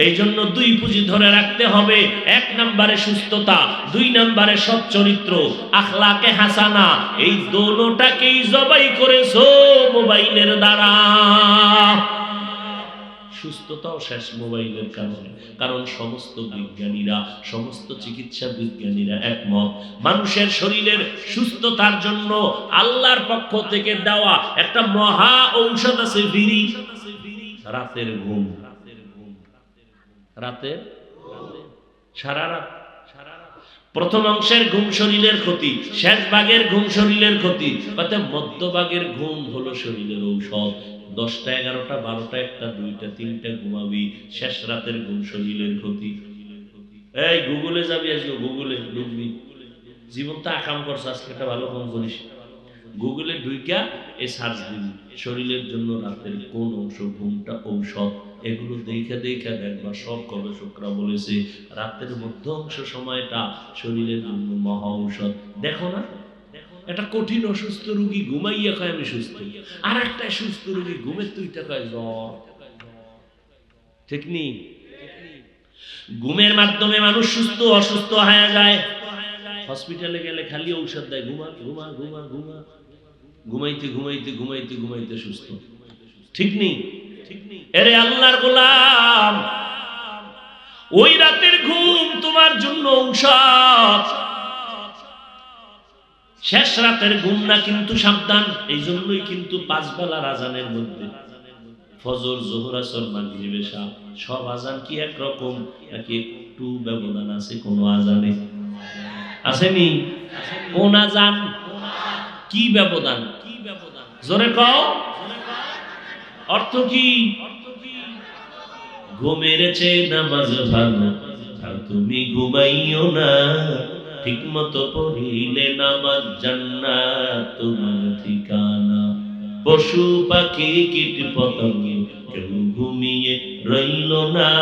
এই জন্য 2 পুঁজি ধরে রাখতে হবে। 1 নম্বরে সুস্থতা, 2 নম্বরে সৎ চরিত্র, আখলাকে হাসানা। এই দোনোটাকেই জবাই করেছো মোবাইলের দ্বারা। সুস্থতাও শেষ মোবাইলের কারণে। কারণ সমস্ত বিজ্ঞানীরা, সমস্ত চিকিৎসা বিজ্ঞানীরা একমত, মানুষের শরীরের সুস্থতার জন্য আল্লাহর পক্ষ থেকে দেওয়া একটা মহা ঔষধ আছে, ফিরি। রাতের ঘুম। রাতে সারা রাত। প্রথম অংশের ঘুম শরীরের ক্ষতি, শেষ ভাগের ঘুম শরীরের ক্ষতি। মধ্যভাগের ঘুম হলো শরীরের ঔষধ। 10টা 11টা 12টা 1টা 2টা 3টা ঘুমাবি, শেষ রাতের ঘুম শরীরের ক্ষতি। এই গুগলে যাবি, আজকে গুগলে ঢুকবি। জীবনটা আকাম করছে, আজকে একটা ভালো ফোন করিস, গুগলে ঢুইকা এই সার্চ দিবি শরীরের জন্য রাতের কোন অংশ ঘুমটা ঔষধ। এগুলো দেখে দেখে দেখবা সব গবেষকরা বলেছে রাতের মধ্য অংশ সময়টা শরীরের জন্য মহা ঔষধ। দেখো না, একটা কঠিন অসুস্থ রোগী ঘুমাইয়া কয় আমি সুস্থ, আর একটা সুস্থ রোগী ঘুমের তুইটা কয় জ্বর। ঠিক নেই? ঘুমের মাধ্যমে মানুষ সুস্থ অসুস্থ হয়ে যায়। হসপিটালে গেলে খালি ঔষধ দেয়, ঘুমা ঘুমা ঘুমা ঘুমা, ঘুমাইতে ঘুমাইতে ঘুমাইতে ঘুমাইতে সুস্থ। ঠিক নেই? এরে আল্লাহর গোলাম, ওই রাতের ঘুম তোমার জন্য ঔষধ। শেষ রাতের ঘুম না কিন্তু সাবধান। এই জন্যই কিন্তু 5 বেলার আজানের মধ্যে ফজর, যোহর, আসর, মাগরিব, এশা সব আজান কি একরকম নাকি একটু ব্যবধান আছে? কোন আজানে আসেনি? কোন আজান কি ব্যবধান? জোরে কও, অর্থ কি? ঘুমের চেয়ে নামাজ ভালো, আর তুমি ঘুমাইও না। ঠিক মতো পড়িলে নামাজ জান্নাত তোমার ঠিকানা। পশু পাখি কীট পতঙ্গ কেউ ঘুমিয়ে রইল না,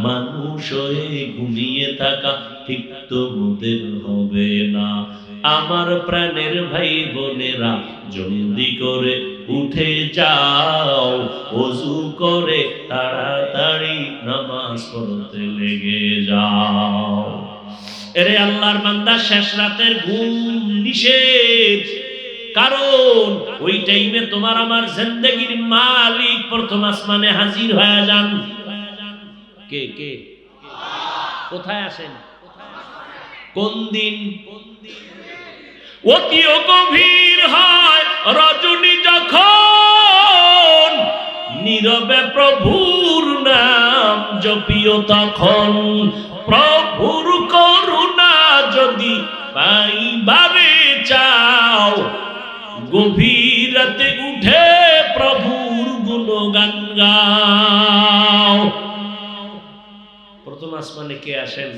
মানুষ হয়ে ঘুমিয়ে থাকা ঠিক তোমাদের হবে না। আমার প্রাণের ভাই বোনেরা জলদি করে উঠে যাও, ওযু করে তাড়াতাড়ি নামাজ পড়তে লেগে যাও। এরে আল্লাহর বান্দা, শেষ রাতের ঘুম নিষেধ, কারণ ওই টাইমে তোমার আমার জিন্দেগির মালিক প্রথম আসমানে হাজির হয়ে যান। কে কে? কোথায় আসেন? কোন দিন? অতি গভীর হয় রজনী যখন, নীরবে প্রভুর নাম জপিও তখন। প্রভুর করুণা যদি পাইবারে চাও, গভীর রাতে উঠে প্রভুর গুণগান গাও। প্রথম আসমানে কে আসেন?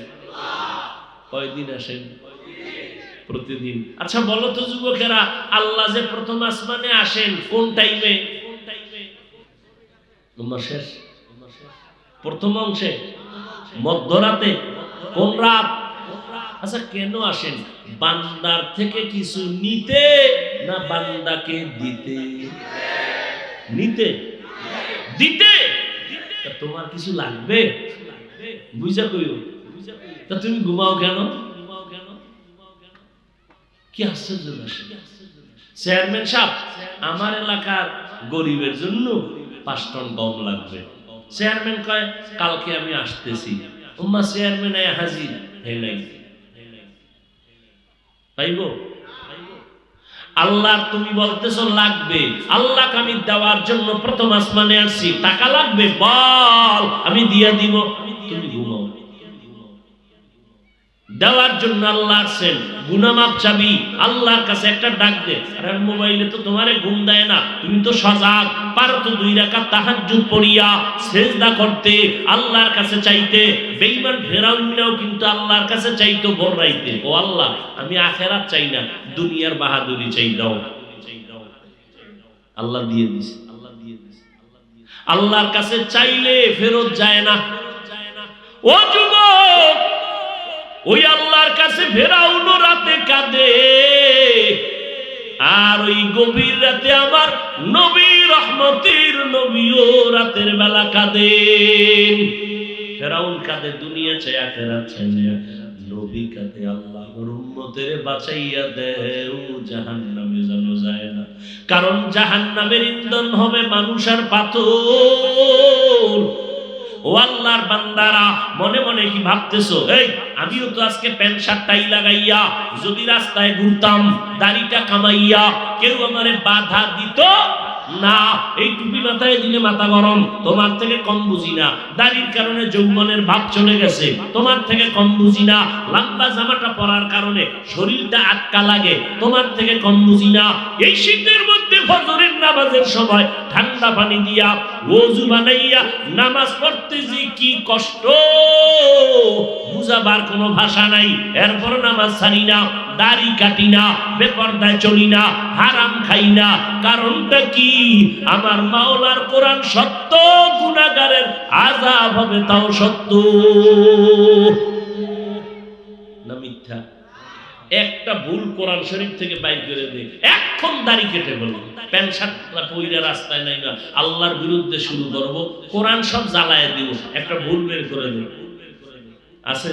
কয়দিন আসেন? প্রতিদিন। আচ্ছা বলো তো যুবকেরা, আল্লাহ যে প্রথম আসমানে আসেন কোন টাইমে? শেষ প্রথম অংশে, মধ্যরাতে, কোন রাত? আচ্ছা কেন আসেন? বান্দার থেকে কিছু নিতে না বান্দাকে দিতে? নিতে, দিতে। তোমার কিছু লাগবে বুঝা কইও। তা তুমি ঘুমাও কেন? কি আশ্চর্য বিষয়। চেয়ারম্যান সাহেব, আমার এলাকার গরিবের জন্য 5 টন গম লাগবে। চেয়ারম্যান কয় কালকে আমি আসতেছি। উম্মা চেয়ারম্যান হাজির হেলাই পাইব? আল্লাহ তুমি বলতেছো লাগবে, আল্লাহকে আমি দেওয়ার জন্য প্রথম আসমানে আসছি, টাকা লাগবে বল আমি দিয়া দিব। তুমি ঘুমাও। দেওয়ার জন্য আল্লাহ আসছেন, গুনাহ মাপ চাবি, আল্লাহর কাছে একটা ডাক দে। আর মোবাইলে তো তোমারে ঘুম দেয় না, তুমি তো সজাগ, পারো তো 2 রাকাত তাহাজ্জুদ পড়িয়া সিজদা করতে, আল্লাহর কাছে চাইতে। বেঈমান ফেরাউনও কিন্তু আল্লাহর কাছে চাইতো ভোর রাইতে, ও আল্লাহ আমি আখিরাত চাই না, দুনিয়ার বাহাদুরি চাই দাও। আল্লাহ দিয়ে দিছে। আল্লাহর কাছে চাইলে ফেরত যায় না। ও যুবক, ওই আল্লাহর কাছে ফেরাউন রাতে কাঁদে, আর ওই গভীর রাতে আমার নবী রহমতের নবীও রাতের বেলা কাঁদেন। ফেরাউন কাঁদে দুনিয়া চাই আখিরাত চাই না, নবী কাঁদে আল্লাহ আমার উম্মতের বাঁচাইয়া দেও, জাহান্নামে যেন যায় না। কারণ জাহান্নামের ইন্ধন হবে মানুষ আর পাথর। ও আল্লাহর বান্দারা, মনে মনে কি ভাবতেছো? এই আমিও তো আজকে প্যান্ট শার্ট টাই লাগাইয়া যদি রাস্তায় ঘুরতাম, দাড়িটা কামাইয়া, কেউ আমারে বাধা দিত না। এই টুপি মাথায় দিলে মাথা গরম, তোমার থেকে কম বুঝি না। দাড়ির কারণে যৌবনের ভাব চলে গেছে, তোমার থেকে কম বুঝি না। লম্বা জামাটা পরার কারণে শরীরটা আটকা লাগে, তোমার থেকে কম বুঝি না। এই শীতের মধ্যে ফজরের নামাজের সময় ঠান্ডা পানি দিয়া ওযু বানাইয়া নামাজ পড়তে যে কি কষ্ট বুঝা বোঝাবার কোনো ভাষা নাই, এরপর নামাজ ছাড়ি না, দাড়ি কাটি না, বেপরদায় চলি না, হারাম খাই না। কারণটা কি? আমার মাওলার কোরআন সত্য, গুনাহগারের আযাব হবে তাও সত্য। না মিথ্যা? একটা ভুল কোরআন শরীফ থেকে বাইর করে দে, এখন দাড়ি কেটে বলবো, প্যান্ট শার্ট পরে রাস্তায় নাই না, আল্লাহর বিরুদ্ধে শুরু করব, কোরআন সব জ্বালায় দিব, একটা ভুল বের করে দেব, আছে?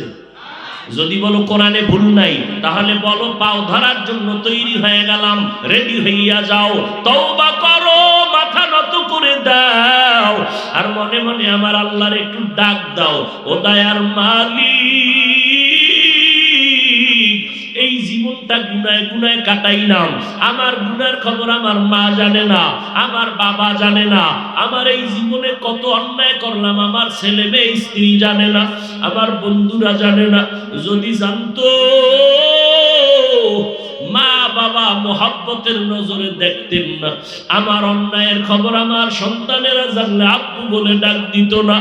যদি বলো কোরআনে ভুল নাই, তাহলে বলো পাও ধরার জন্য তৈরি হয়ে গেলাম, রেডি হইয়া যাও, তওবা করো, মাথা নত করে দাও, আর মনে মনে আমার আল্লাহর একটু ডাক দাও, ও দয়ার মালিক, এই জীবনটা গুনায় গুনায় কাটাইলাম, আমার গুনার খবর আমার মা জানে না, আমার বাবা জানে না, আমার এই জীবনে কত অন্যায় করলাম আমার ছেলে মেয়ে স্ত্রী জানে না, আমার বন্ধুরা জানে না। যদি জানতো, মা বাবা মোহাব্বতের নজরে দেখতেন না, আমার অন্যায়ের খবর আমার সন্তানেরা জানলে আব্বু বলে ডাক দিত না।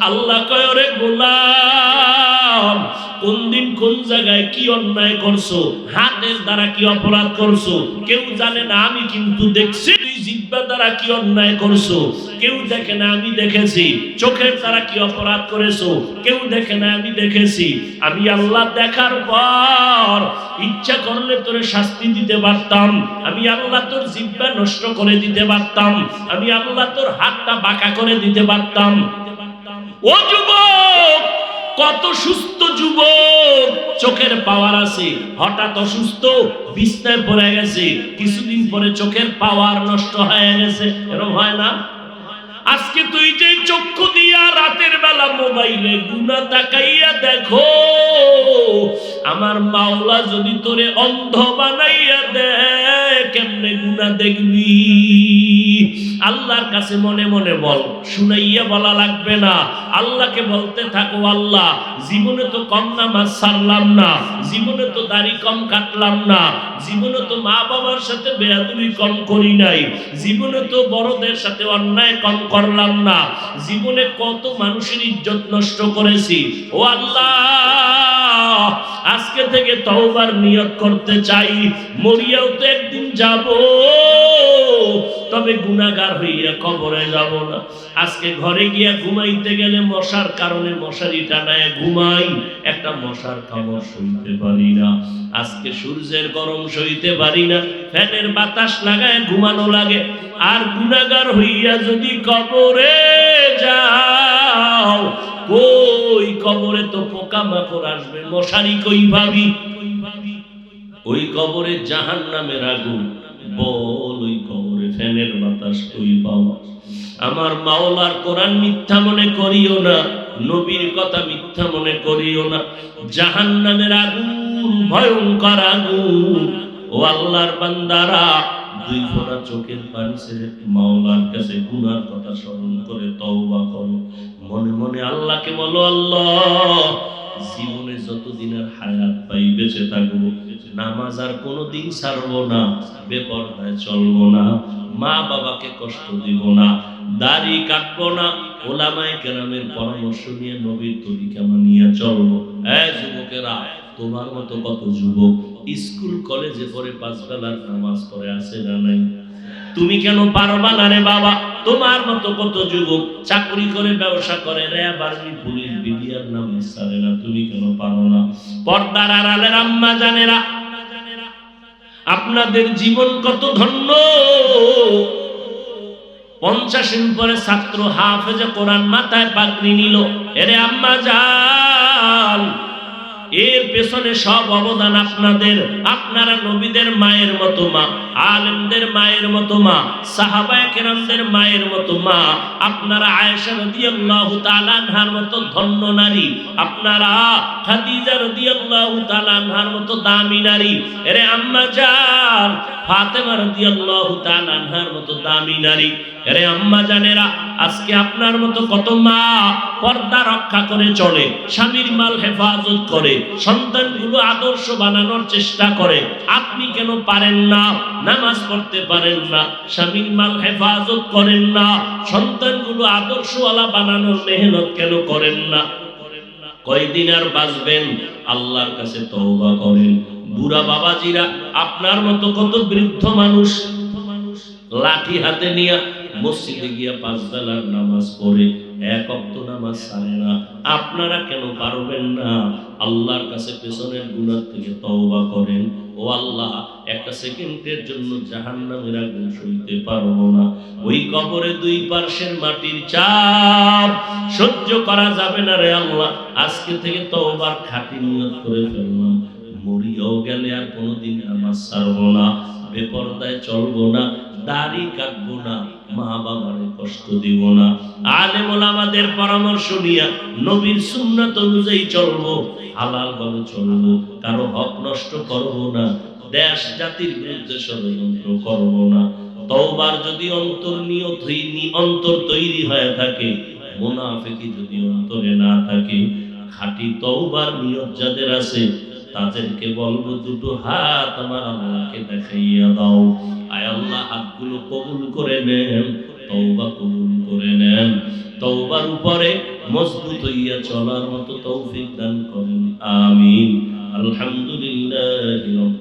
আল্লাহ কয়, ওরে গোলাম, কোন দিন কোন জায়গায় কি অন্যায় করছো, হাতের দ্বারা কি অপরাধ করছো কেউ জানে না, আমি কিন্তু দেখছি। তুই জিহ্বা দ্বারা কি অন্যায় করছো কেউ দেখে না, আমি দেখেছি। চোখের দ্বারা কি অপরাধ করেছো কেউ দেখে না, আমি দেখেছি। আমি আল্লাহ দেখার পর ইচ্ছা করলে তোরে শাস্তি দিতে পারতাম, আমি আল্লাহ তোর জিহ্বা নষ্ট করে দিতে পারতাম, আমি আল্লাহ তোর হাতটা বাঁকা করে দিতে পারতাম। ও যুবক, কত সুস্থ যুবক, চোখের পাওয়ার আছে, হঠাৎ অসুস্থ, বিছনায় পড়ে গেছে, কিছুদিন পরে চোখের পাওয়ার নষ্ট হয়ে গেছে, এরকম হয় না? আজকে তুই যে চক্ষু দিয়া রাতের বেলা মোবাইলে গুনাহ তাকাইয়া দেখো, আমার মাওলা যদি তোরে অন্ধ বানাইয়া দেয়, কেমনে গুনাহ দেখবি? আল্লাহর কাছে মনে মনে বল, শুনাইয়া বলা লাগবে না, আল্লাহকে বলতে থাকো, আল্লাহ জীবনে তো কম নামাজ ছাড়লাম না, জীবনে তো দাড়ি কম কাটলাম না, জীবনে তো মা বাবার সাথে বেয়াদবি কম করি নাই, জীবনে তো বড়দের সাথে অন্যায় কম করলাম না, জীবনে কত মানুষের ইজ্জত নষ্ট করেছি। ও আল্লাহ, আজকে থেকে তওবার নিয়ত করতে চাই, মরিয়াও তো একদিন যাব, তবে গুনাহগার হইয়া কবরে যাব না। আজকে ঘরে গিয়া ঘুমাইতে গেলে মশার কারণে মশারি টানায় ঘুমাই, একটা মশার কামড় সইতে পারি না। আজকে সূর্যের গরম সইতে পারি না, ফ্যানের বাতাস লাগায় ঘুমানো লাগে। আর গুনাহগার হইয়া যদি কবরে যাও, ওই কবরে তো পোকামাকড় আসবে, মশারি কই ভাবি? ওই কবরে জাহান্নামের আগুন, বল ওই কবরে ফ্যানের বাতাস কই পাওয়া? আমার মাওলার কোরআন মিথ্যা মনে করিও না, নবীর কথা মিথ্যা মনে করিও না। জাহান্নামের আগুন ভয়ঙ্কর আগুন। ও আল্লাহর বান্দারা, দুই ফোঁটা চোখের পানি ছেড়ে মাওলার কাছে গুনার কথা স্মরণ করে তওবা করো। মনে মনে আল্লাহকে বলো, আল্লাহ জীবনে যতদিনের হায়াত পাই বেঁচে থাকবো, নামাজ আর কোনোদিন ছাড়বো না, বেপরদায় চলবো না, মা বাবাকে কষ্ট দিব না, দাড়ি কাটবো না, ওলামায়ে কেরামের পরামর্শ নিয়ে নবীর তরিকা মানিয়ে চলবো। এই যুবকেরা, তোমার মতো কত যুবক স্কুল কলেজে পড়ে 5 বেলার নামাজ পড়ে আছে না নাই? তুমি কেন পারবা না রে বাবা? তোমার মতো কত যুবক চাকরি করে, ব্যবসা করে, র্যাব, আর্মি, পুলিশ, বিডিআর নামাজ ছাড়ে না, তুমি কেন পারো না? পর্দার আড়ালের আম্মা জানেরা, আপনাদের জীবন কত ধন্য। 50-এর উপরে ছাত্র হাফেজে কোরআন, মাথায় পাগড়ি নিল, এরে আম্মা জান, এর পেছনে সব অবদান আপনাদের। আপনারা নবীদের মায়ের মতো মা, আলেমদের মায়ের মতো মা, সাহাবায়ে কেরামদের মায়ের মতো মা, আপনারা আয়েশা রাদিয়াল্লাহু তাআলা আনহার মতো ধন্য নারী, আপনারা খাদিজা রাদিয়াল্লাহু তাআলা আনহার মতো দামি নারী। এরে আম্মা জান, ফাতেমা রাদিয়াল্লাহু তাআলা আনহার মতো দামি নারী। এরে আম্মা জানেরা, আজকে আপনার মতো কত মা পর্দা রক্ষা করে চলে, স্বামীর মাল হেফাজত করে, সন্তানগুলো আদর্শ বানানোর চেষ্টা করে। আপনি কেন পারেন না? নামাজ পড়তে পারেন না, স্বামীর মাল হেফাজত করেন না, সন্তানগুলো আদর্শওয়ালা বানানোর মেহনত কেন করেন না? কয়দিন আর বাঁচবেন? আল্লাহর কাছে তওবা করেন। বুড়া বাবাজিরা, আপনার মতো কত বৃদ্ধ মানুষ লাঠি হাতে নিয়ে মসজিদে গিয়া 5 বেলার নামাজ পড়ে, এক ওয়াক্ত নামাজ ছাড়ে না। আপনারা কেন পারবেন না? আল্লাহর কাছে পেছনের গুনাহ থেকে তওবা করেন। ও আল্লাহ, একটা সেকেন্ডের জন্য জাহান্নামের আগুন সইতে পারবো না। ওই কবরে দুই পার্শ্বের মাটির চাপ সহ্য করা যাবে না রে আল্লাহ। আজকে থেকে তওবার খাঁটি নিয়ত করে ফেললাম, মরিয়াও গেলে আর কোনোদিন নামাজ ছাড়বো না, বেপরদায় চলবো না, দাড়ি কাটবো না, মা বাবারে কষ্ট দিব না, আলেম ওলামাদের পরামর্শ নিয়া নবীর সুন্নাত অনুযায়ী চলবো, হালাল ভাবে চলবো, কারো হক নষ্ট করবো না, দেশ জাতির বিরুদ্ধে ষড়যন্ত্র করবো না। তওবার যদি অন্তর তৈরি হয়ে থাকে, মুনাফিকি যদি অন্তরে না থাকে, খাঁটি তওবার নিয়ত যাদের আছে তাদেরকে বলবো, দুটো হাত আমার আল্লাহকে দেখাইয়া দাও। আয় আল্লাহ, হাতগুলো কবুল করে নেন, তওবা কবুল করে নেন। তওবার উপরে মজবুত হইয়া চলার মতো তৌফিক দান করেন, আমিন। আলহামদুলিল্লাহ।